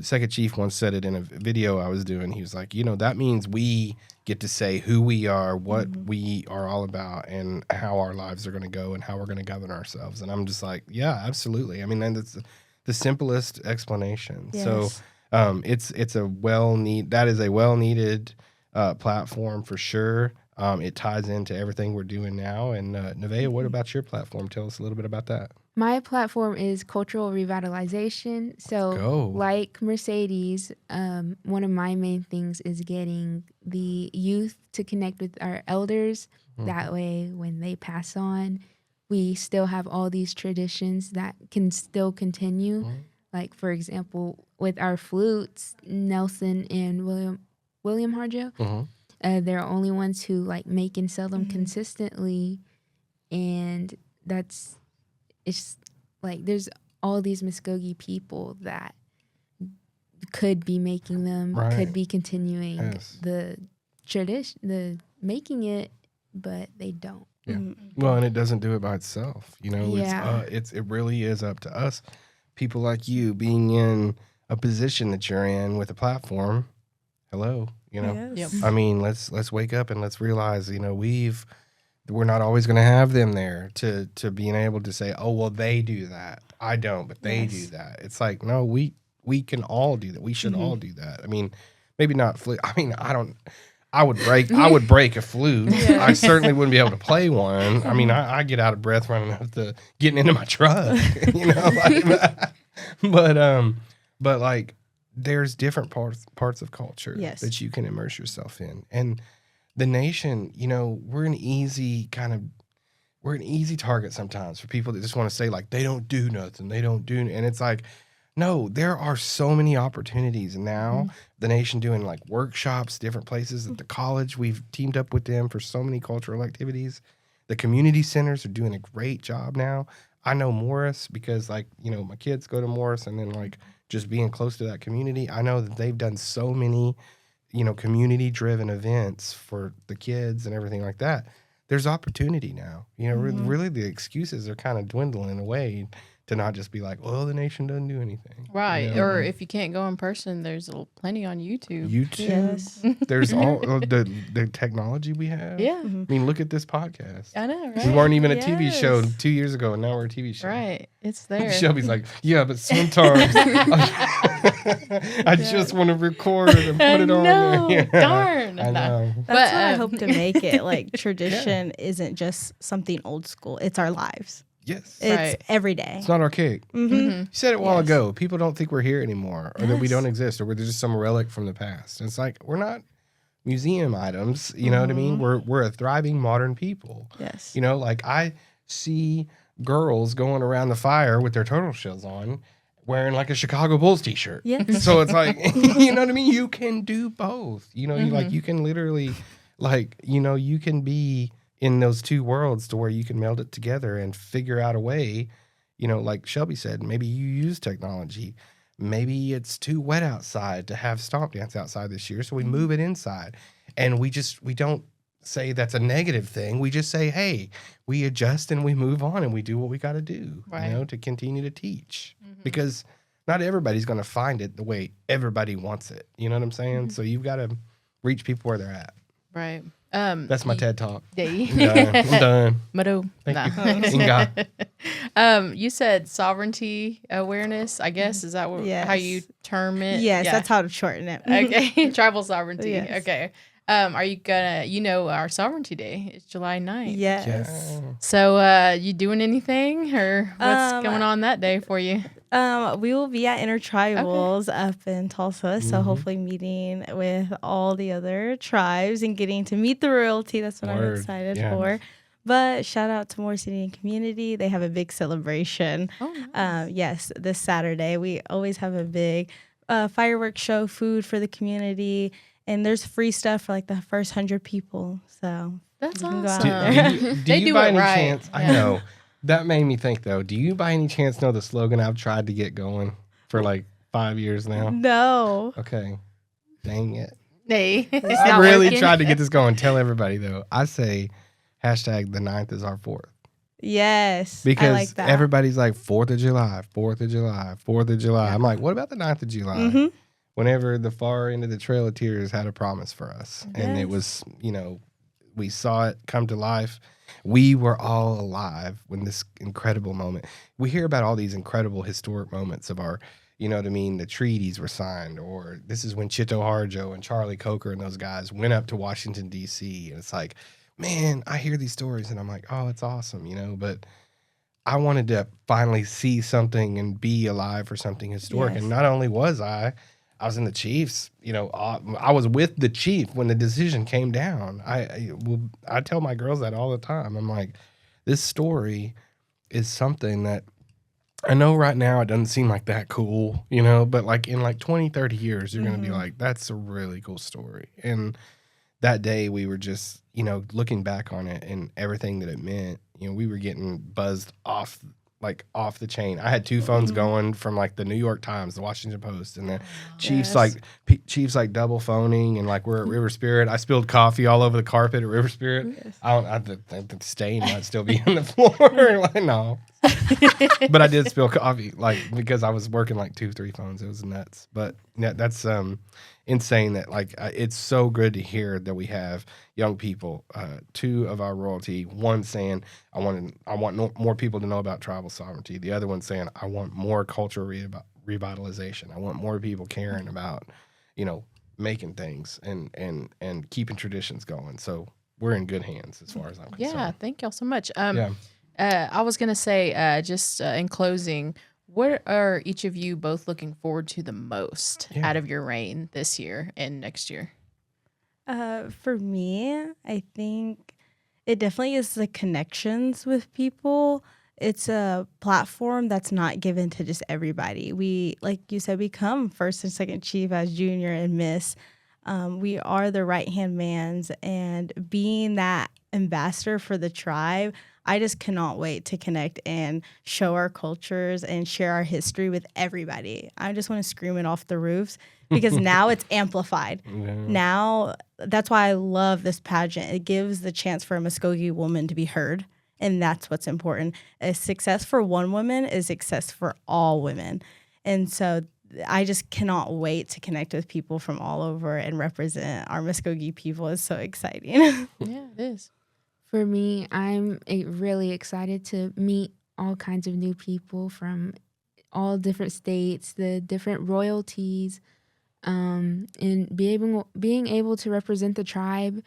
Second Chief once said it in a video I was doing. He was like, that means we get to say who we are, what we are all about, and how our lives are going to go and how we're going to govern ourselves. And I'm just like, yeah, absolutely. I mean, and that's the simplest explanation. Yes. So it's a well-needed platform for sure. It ties into everything we're doing now. And Nevaeh, what about your platform? Tell us a little bit about that. my platform is cultural revitalization. So, go. like Mercedes, one of my main things is getting the youth to connect with our elders. That way, when they pass on, we still have all these traditions that can still continue. Like, for example, with our flutes, Nelson and William Harjo, they're the only ones who like make and sell them consistently. And it's like there's all these Muscogee people that could be making them, could be continuing the tradition, the making it, but they don't. Yeah. Well, and it doesn't do it by itself. Yeah. It really is up to us, people like you being in a position that you're in with a platform hello, you know. Yes. Yep. I mean, let's wake up and let's realize, you know, we're not always going to have them there to being able to say, oh, well, they do that. I don't, but they do Yes. that. It's like, no, we can all do that. We should all do that. I mean, maybe not flute. I mean, I would break a flute. Yeah. I certainly wouldn't be able to play one. I mean, I get out of breath running up getting into my truck, you know, but like there's different parts of culture Yes. that you can immerse yourself in. And the nation, you know, we're an easy target sometimes for people that just want to say like, they don't do nothing. And it's like, no, there are so many opportunities now. The nation doing like workshops, different places at the college. We've teamed up with them for so many cultural activities. The community centers are doing a great job now. I know Morris because like, you know, my kids go to Morris, and then like just being close to that community, I know that they've done so many, you know, community driven events for the kids and everything like that. There's opportunity now. You know, really the excuses are kind of dwindling away to not just be like, well, the nation doesn't do anything. Right. You know? Or if you can't go in person, there's plenty on YouTube. Yes. There's all the technology we have. Yeah. I mean, look at this podcast. I know, We right? weren't even a TV Yes. show 2 years ago, and now we're a TV show. Right. It's there. Shelby's like, yeah, but sometimes I just want to record it and put it on No, there. Yeah. darn. I No. know. That's But, what I hope to make it. Like tradition isn't just something old school. It's our lives. Yes. It's Right. every day. It's not archaic. Mm-hmm. You said it a while Yes. ago. People don't think we're here anymore, or that we Yes. don't exist, or we're just some relic from the past. And it's like, we're not museum items. You know what I mean? We're a thriving modern people. Yes. You know, like I see girls going around the fire with their turtle shells on, wearing like a Chicago Bulls t-shirt. Yes. So it's like, you know what I mean? You can do both. You know, you can literally, like, you know, you can be in those two worlds to where you can meld it together and figure out a way, you know, like Shelby said, maybe you use technology. Maybe it's too wet outside to have Stomp Dance outside this year, so we move it inside. And we don't say that's a negative thing. We just say, hey, we adjust and we move on and we do what we got to do, Right. you know, to continue to teach. Because not everybody's going to find it the way everybody wants it. You know what I'm saying? So you've got to reach people where they're at. Right. That's my TED Talk. Day. I'm done. Mado. Thank No. Inga. You said sovereignty awareness, I guess. Is that how Yes. you term it? Yes, Yeah. that's how to shorten it. Okay. Tribal sovereignty. Yes. Okay. Are you gonna, you know, our sovereignty day is July 9th. Yes. Yeah. So, you doing anything, or what's going on that day for you? We will be at Intertribals up in Tulsa, so hopefully meeting with all the other tribes and getting to meet the royalty. That's what I'm Word. excited Yeah. for. But shout out to Morris Indian Community. They have a big celebration. Oh, nice. Yes, this Saturday. We always have a big fireworks show, food for the community, and there's free stuff for like the first 100 people. So That's you can go out awesome. there. Do They you do by it any right. chance? I Yeah. know. That made me think though. Do you by any chance know the slogan I've tried to get going for like 5 years now? No. Okay. Dang it. Hey. It's I not really working. tried to get this going. Tell everybody though. I say hashtag the 9th is our 4th. Yes. Because I like that. everybody's like 4th of July, 4th of July, 4th of July. I'm like, what about the 9th of July? Mhm. Whenever the far end of the Trail of Tears had a promise for us. And it Yes. was, you know, we saw it come to life. We were all alive when this incredible moment. We hear about all these incredible historic moments of our, you know what I mean, the treaties were signed, or this is when Chito Harjo and Charlie Coker and those guys went up to Washington, D.C. And it's like, man, I hear these stories and I'm like, oh, it's awesome, you know, but I wanted to finally see something and be alive for something historic. Yes. And not only was I was in the Chiefs, you know, I was with the chief when the decision came down. I tell my girls that all the time. I'm like, this story is something that I know right now it doesn't seem like that cool, you know, but like in like 20, 30 years, you're going to be like, that's a really cool story. And that day we were just, you know, looking back on it and everything that it meant, you know, we were getting buzzed off the chain. I had two phones going from like the New York Times, the Washington Post, and the Chiefs Yes. Chiefs like double phoning, and like we're at River Spirit. I spilled coffee all over the carpet at River Spirit. Yes. I think the stain might still be on the floor. Like, no, But I did spill coffee, like, because I was working like 2-3 phones. It was nuts. But yeah, that's insane that, like, it's so good to hear that we have young people, 2 of our royalty, one saying, I want more people to know about tribal sovereignty. The other one saying, I want more cultural revitalization. I want more people caring about, making things and keeping traditions going. So we're in good hands as far as I'm concerned. Yeah, thank y'all so much. Yeah. I was gonna say, just in closing, what are each of you both looking forward to the most out of your reign this year and next year? For me, I think it definitely is the connections with people. It's a platform that's not given to just everybody. We, like you said, we come first and second chief as junior and miss. We are the right-hand mans, and being that ambassador for the tribe, I just cannot wait to connect and show our cultures and share our history with everybody. I just want to scream it off the roofs because now it's amplified. Yeah. Now, that's why I love this pageant. It gives the chance for a Muscogee woman to be heard, and that's what's important. A success for one woman is success for all women. And so I just cannot wait to connect with people from all over and represent our Muscogee people. It's so exciting. Yeah, it is. For me, I'm really excited to meet all kinds of new people from all different states, the different royalties, and being able to represent the tribe.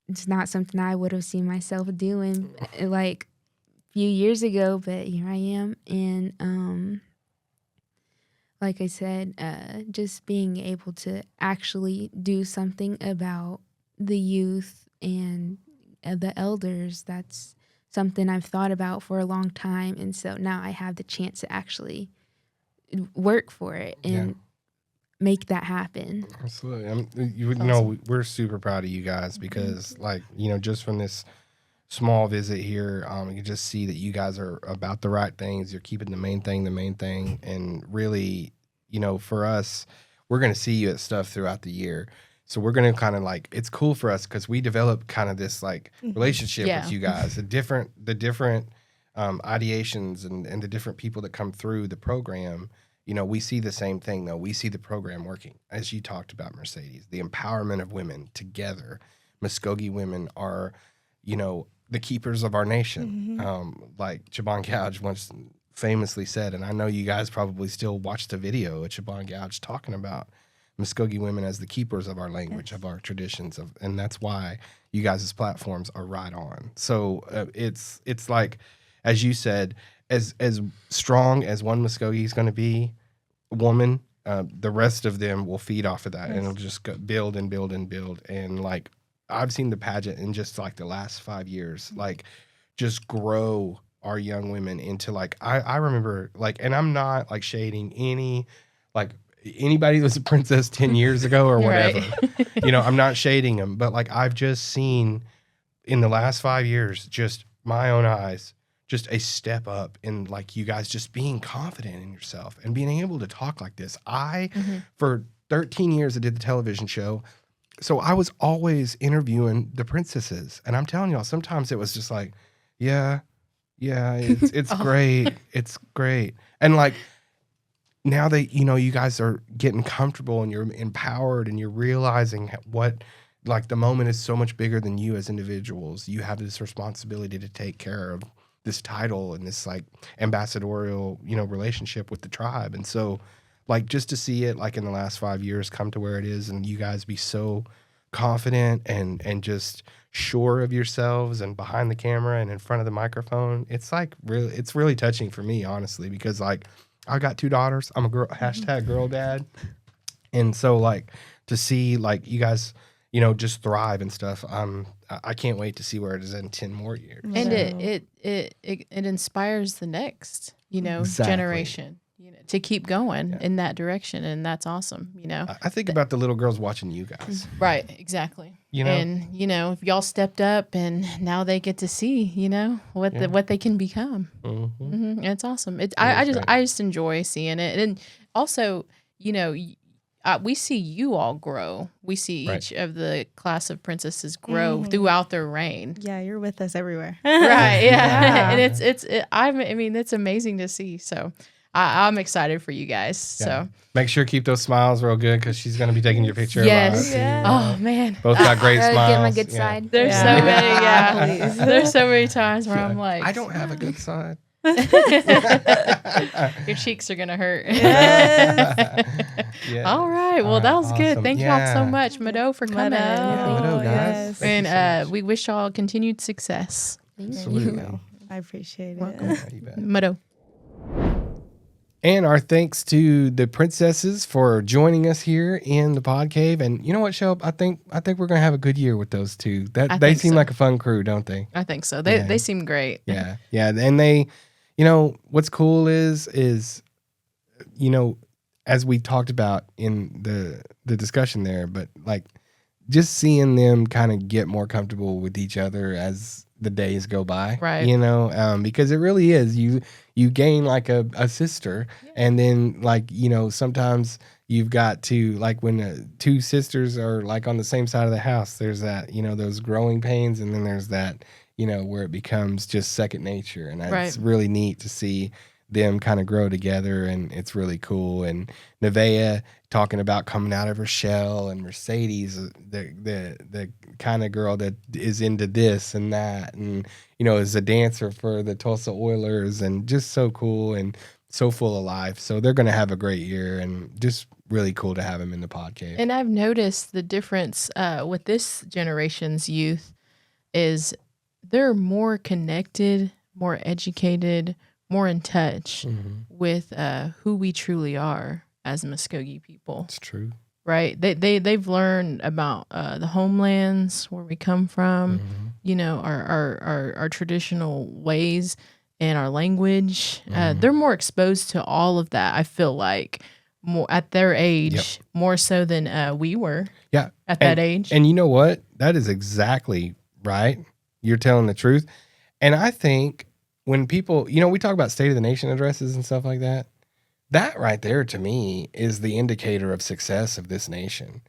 It's not something I would have seen myself doing like a few years ago, but here I am. And like I said, just being able to actually do something about the youth and the elders, that's something I've thought about for a long time. And so now I have the chance to actually work for it and make that happen. Absolutely. We're super proud of you guys because, like, just from this small visit here, you can just see that you guys are about the right things. You're keeping the main thing. And really, for us, we're going to see you at stuff throughout the year. So we're going to kind of it's cool for us because we develop kind of this relationship with you guys, the different ideations and the different people that come through the program. We see the same thing though. We see the program working, as you talked about, Mercedes, the empowerment of women together. Muscogee women are, the keepers of our nation. Like Chabon Gouge once famously said, and I know you guys probably still watch the video of Chabon Gouge talking about Muscogee women as the keepers of our language, of our traditions, and that's why you guys' platforms are right on. So it's like, as you said, as strong as one Muscogee is going to be, woman, the rest of them will feed off of that, and it'll just build and build and build. And I've seen the pageant in just the last 5 years, just grow our young women into I remember and I'm not shading anybody that was a princess 10 years ago or whatever. Right. I'm not shading them, but I've just seen in the last 5 years, just my own eyes, just a step up in you guys just being confident in yourself and being able to talk like this. For 13 years, I did the television show. So I was always interviewing the princesses. And I'm telling y'all, sometimes it was just yeah, it's great. It's great. And now that, you guys are getting comfortable and you're empowered and you're realizing what, the moment is so much bigger than you as individuals. You have this responsibility to take care of this title and this ambassadorial, relationship with the tribe. And so just to see it in the last 5 years come to where it is and you guys be so confident and just sure of yourselves and behind the camera and in front of the microphone, it's really touching for me, honestly, because I got 2 daughters. I'm a girl, #girl dad. And so to see you guys, just thrive and stuff. I can't wait to see where it is in 10 more years. And it inspires the next, generation, to keep going in that direction. And that's awesome. I think about the little girls watching you guys. Right. Exactly. And, if y'all stepped up and now they get to see, what they can become. It's awesome. I just enjoy seeing it. And also, we see you all grow. We see Right. each of the class of princesses grow throughout their reign. Yeah, you're with us everywhere. Right. Yeah. Yeah. And I mean, it's amazing to see. So I'm excited for you guys. Yeah. So Make sure keep those smiles real good because she's going to be taking your picture Yes. a lot. Too, Yeah. oh man, Both got great smiles. Get my good Yeah. side. there's Yeah. so many. Yeah. Please. There's so many times where I'm Yeah. like, I don't have a good side. your cheeks are gonna hurt. Yeah. All right. Well, that was good. Awesome. Thank y'all so Yeah. much, Mado, for coming. Mado, guys. Yes. Thank you so And much. we wish y'all continued success. Thank Absolutely. you. I appreciate it. Welcome. Yeah, you bet. Mado. And our thanks to the princesses for joining us here in the pod cave. And you know what, Shelb? I think we're gonna have a good year with those two. I They think seem so. like a fun crew, don't they? I think so. Yeah. They seem great. Yeah, yeah. And they, you know, what's cool is you know, as we talked about in the discussion there, but like just seeing them kind of get more comfortable with each other as the days go by, Right. you know, because it really is you gain like a sister, and then like, you know, sometimes you've got to, like when two sisters are like on the same side of the house, there's that, you know, those growing pains, and then there's that, you know, where it becomes just second nature, and it's Right. really neat to see them kind of grow together, and it's really cool. And Nevaeh talking about coming out of her shell, and Mercedes, the kind of girl that is into this and that, and you know, is a dancer for the Tulsa Oilers, and just so cool and so full of life. So they're going to have a great year, and just really cool to have them in the podcast. And I've noticed the difference with this generation's youth is they're more connected, more educated, more in touch with who we truly are as Muscogee people. It's true. Right? They've learned about the homelands where we come from, you know, our traditional ways and our language. They're more exposed to all of that. I feel like more at their age, more so than we were. Yeah. At that age. And you know what? That is exactly right. You're telling the truth. And I think when people, you know, we talk about State of the Nation addresses and stuff like that, that right there to me is the indicator of success of this nation.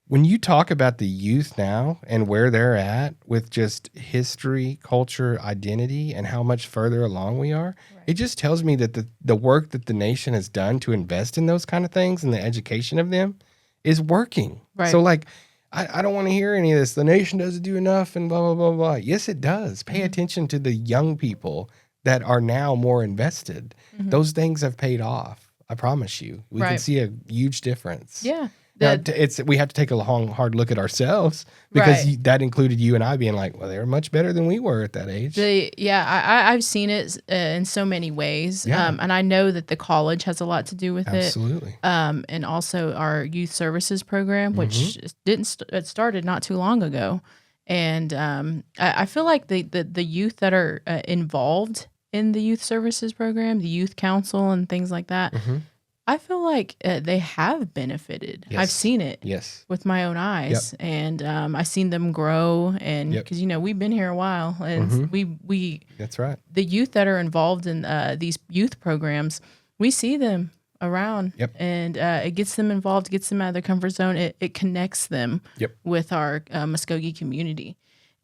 When you talk about the youth now and where they're at with just history, culture, identity, and how much further along we are, it just tells me that the work that the nation has done to invest in those kind of things and the education of them is working. Right. So like, I don't want to hear any of this. The nation doesn't do enough and blah, blah, blah, blah. Yes, it does. Pay attention to the young people that are now more invested. Those things have paid off. I promise you. We can see a huge difference. Yeah. Now, we have to take a long, hard look at ourselves because Right. that included you and I being like, well, they were much better than we were at that age. I've seen it in so many ways. Yeah. And I know that the college has a lot to do with Absolutely. it. And also our youth services program, which it started not too long ago. And I feel like the youth that are involved in the youth services program, the youth council and things like that, I feel like they have benefited. Yes. I've seen it Yes. with my own eyes, and I've seen them grow. And because you know we've been here a while, and we That's right. the youth that are involved in these youth programs, we see them around, and it gets them involved, gets them out of their comfort zone. It connects them with our Muscogee community.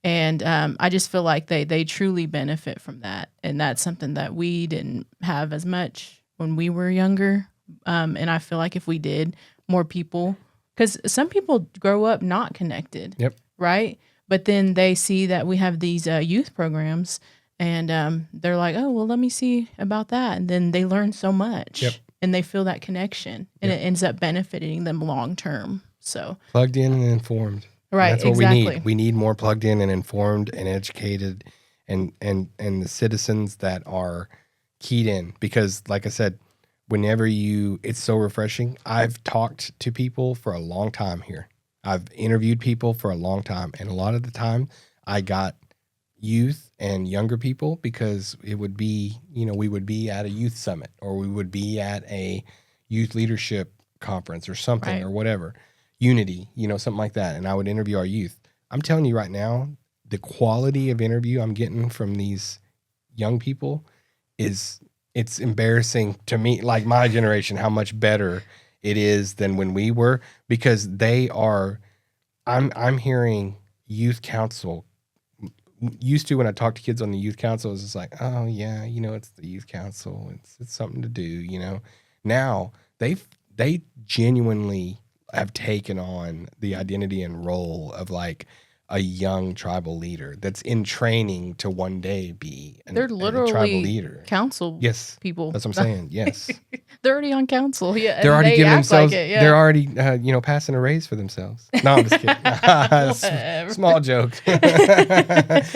And I just feel like they truly benefit from that. And that's something that we didn't have as much when we were younger. And I feel like if we did, more people, because some people grow up not connected, right? But then they see that we have these youth programs, and they're like, oh, well, let me see about that. And then they learn so much, and they feel that connection, and it ends up benefiting them long term. So Plugged in and informed. right, That's what exactly. we need. We need more plugged in and informed and educated and the citizens that are keyed in. Because like I said, it's so refreshing. I've talked to people for a long time here. I've interviewed people for a long time. And a lot of the time I got youth and younger people because it would be, you know, we would be at a youth summit or we would be at a youth leadership conference or something or whatever. Unity, you know, something like that. And I would interview our youth. I'm telling you right now, the quality of interview I'm getting from these young people it's embarrassing to me, like my generation, how much better it is than when we were, because they are. I'm hearing youth council. Used to, when I talk to kids on the youth council, it's just like, oh yeah, it's the youth council. It's something to do. Now they genuinely have taken on the identity and role of like a young tribal leader that's in training to one day be They're a literally tribal leader. council Yes, people. that's what I'm saying. Yes, They're already on council. Yeah, they're already giving themselves. Like it, yeah. They're already passing a raise for themselves. No, I'm just kidding. Whatever. Small joke.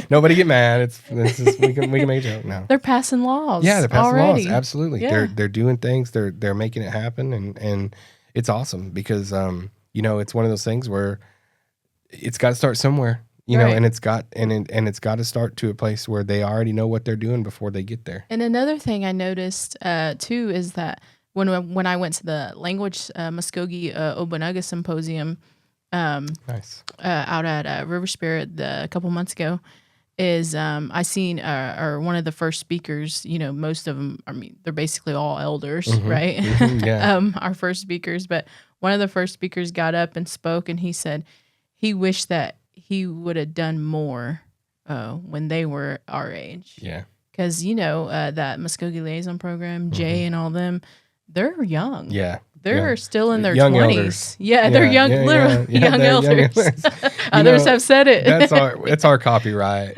Nobody get mad. It's just, we can make a joke now. They're passing laws. Yeah, they're passing already. laws. Absolutely. Yeah. They're doing things. They're making it happen, and it's awesome because it's one of those things where it's got to start somewhere. Right. And it's got to start to a place where they already know what they're doing before they get there. And another thing I noticed too is that when I went to the language Muscogee Obunaga symposium Nice. out at River Spirit a couple months ago, is I seen or one of the first speakers. Most of them, I mean, they're basically all elders, right? Yeah. Our first speakers, but one of the first speakers got up and spoke, and he said he wished that he would have done more when they were our age. Yeah. Because, that Muscogee Liaison Program, Jay and all them, they're young. Yeah. They're still in their Young 20s. elders. Yeah, they're young, literally young they're elders. elders. Others have said it. It's our copyright.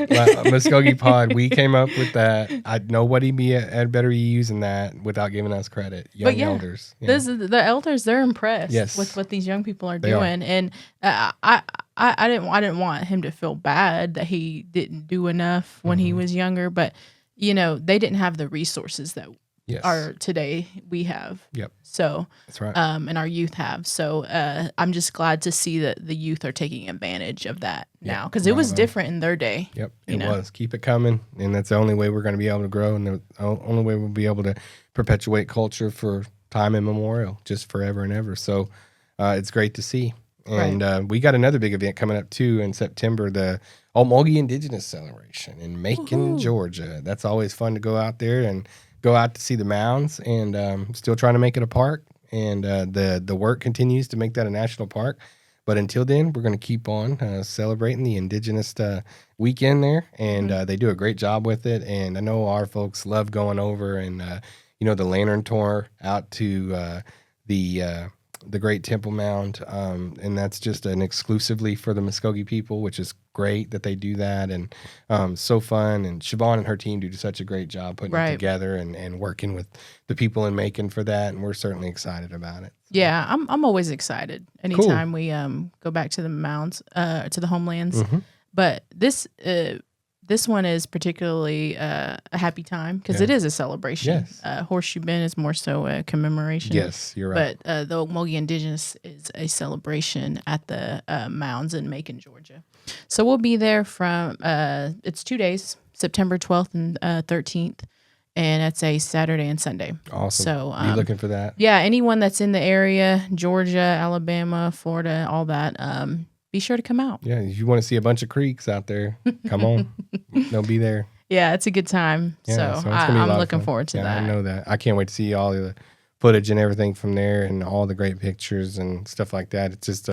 Muscogee Pod, we came up with that. Nobody had better be using that without giving us credit. Young elders. Yeah. The elders, they're impressed with what these young people are doing. And I didn't want him to feel bad that he didn't do enough when he was younger, but they didn't have the resources that are today we have. Yep. So that's right. And our youth have. So I'm just glad to see that the youth are taking advantage of that now, because it was different in their day. Yep. It was. Keep it coming, and that's the only way we're going to be able to grow, and the only way we'll be able to perpetuate culture for time immemorial, just forever and ever. So it's great to see. And we got another big event coming up too in September, the Muscogee Indigenous Celebration in Macon, Georgia. That's always fun to go out there and go out to see the mounds, and still trying to make it a park. And the work continues to make that a national park. But until then, we're going to keep on celebrating the Indigenous weekend there, and they do a great job with it. And I know our folks love going over and the lantern tour out to the Great Temple Mound, and that's just an exclusively for the Muscogee people, which is great that they do that, and so fun. And Siobhan and her team do such a great job putting it together and working with the people in Macon for that, and we're certainly excited about it. So. Yeah, I'm always excited anytime we go back to the mounds, to the homelands. But this one is particularly a happy time because it is a celebration. Yes. Horseshoe Bend is more so a commemoration. Yes, you're right. But the Muscogee Indigenous is a celebration at the mounds in Macon, Georgia. So we'll be there from, it's 2 days, September 12th and 13th. And it's a Saturday and Sunday. Awesome. So be looking for that. Yeah, anyone that's in the area, Georgia, Alabama, Florida, all that, be sure to come out. Yeah, if you want to see a bunch of creeks out there, come on. They'll be there. Yeah, it's a good time. Yeah, so I'm looking forward to that. I know that. I can't wait to see all the footage and everything from there and all the great pictures and stuff like that. It's just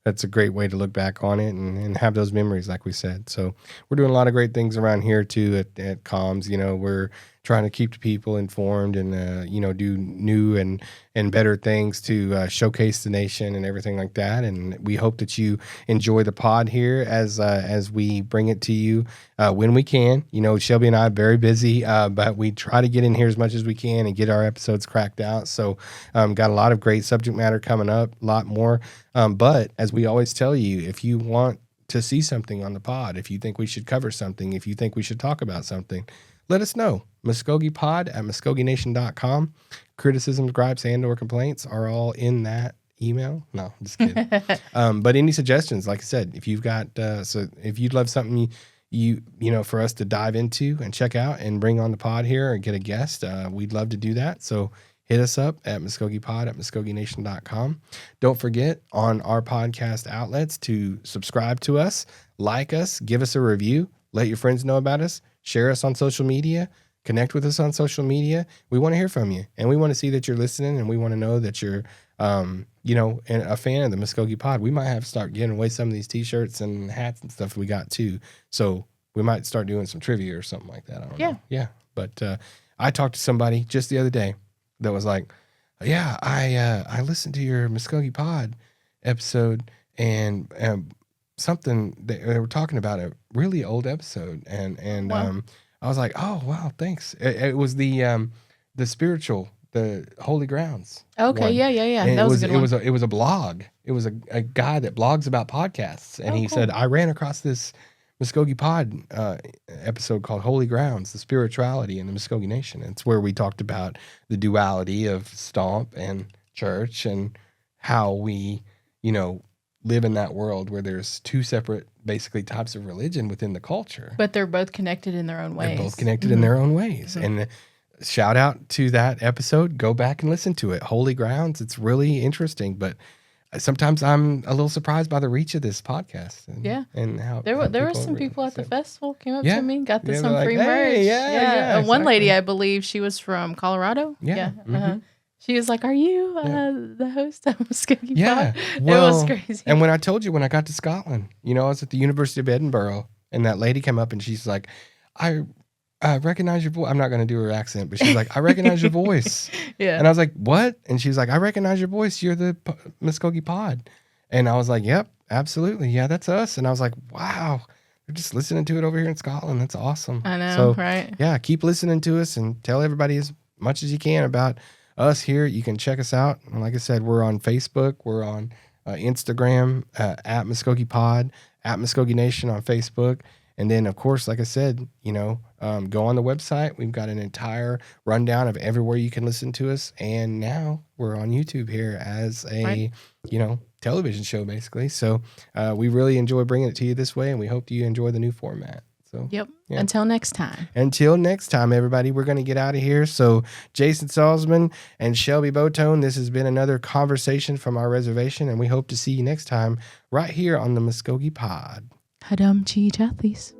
that's a great way to look back on it and have those memories, like we said. So we're doing a lot of great things around here, too, at Comms. We're trying to keep the people informed and, do new and better things to showcase the nation and everything like that. And we hope that you enjoy the pod here as we bring it to you when we can. Shelby and I are very busy, but we try to get in here as much as we can and get our episodes cracked out. So got a lot of great subject matter coming up, a lot more. But as we always tell you, if you want to see something on the pod, if you think we should cover something, if you think we should talk about something, let us know. MuscogeePod@MuscogeeNation.com. Criticisms, gripes, and or complaints are all in that email. No, I'm just kidding. But any suggestions, like I said, if you've got, so if you'd love something you for us to dive into and check out and bring on the pod here or get a guest, we'd love to do that. So hit us up at MuscogeePod@MuscogeeNation.com. Don't forget on our podcast outlets to subscribe to us, like us, give us a review, let your friends know about us, share us on social media, connect with us on social media. We want to hear from you, and we want to see that you're listening, and we want to know that you're you know, and a fan of the Muscogee Pod, we might have to start giving away some of these T-shirts and hats and stuff we got too. So we might start doing some trivia or something like that. I don't know. Yeah. But I talked to somebody just the other day that was like, yeah, I listened to your Muscogee Pod episode and something they were talking about a really old episode and Wow. I was like, oh wow, thanks. It was the spiritual, the Holy Grounds. Okay. one. Yeah. And That was a good one. it was a blog. It was a guy that blogs about podcasts, and Oh, he cool. said I ran across this Muskogee Pod episode called Holy Grounds, the spirituality in the Muscogee Nation. It's where we talked about the duality of Stomp and church and how we, you know, live in that world where there's two separate basically types of religion within the culture. But they're both connected in their own ways. They're both connected in their own ways. And shout out to that episode. Go back and listen to it. Holy Grounds. It's really interesting, but sometimes I'm a little surprised by the reach of this podcast. And how There were some people at the festival came up to me, got some free merch. Yeah, And one lady, exactly. I believe she was from Colorado. Yeah. She was like, "Are you the host of Muscogee Yeah. Pod?" Well, it was crazy. And when I told you when I got to Scotland, you know, I was at the University of Edinburgh, and that lady came up and she's like, I recognize your voice. I'm not going to do her accent, but she's like, I recognize your voice. Yeah. And I was like, what? And she was like, I recognize your voice. You're the Muskogee Pod. And I was like, yep, absolutely. Yeah, that's us. And I was like, wow, they're just listening to it over here in Scotland. That's awesome. I know, So, right? yeah, keep listening to us and tell everybody as much as you can about us here. You can check us out. And like I said, we're on Facebook. We're on Instagram at Mvskoke Pod, at Muscogee Nation on Facebook. And then, of course, like I said, you know, go on the website. We've got an entire rundown of everywhere you can listen to us. And now we're on YouTube here as a, you know, television show, basically. So we really enjoy bringing it to you this way. And we hope you enjoy the new format. So, Yep. Yeah. Until next time. Until next time, everybody, we're going to get out of here. So Jason Salzman and Shelby Botone, this has been another conversation from our reservation. And we hope to see you next time right here on the Muscogee Pod. Hadam chi chathis.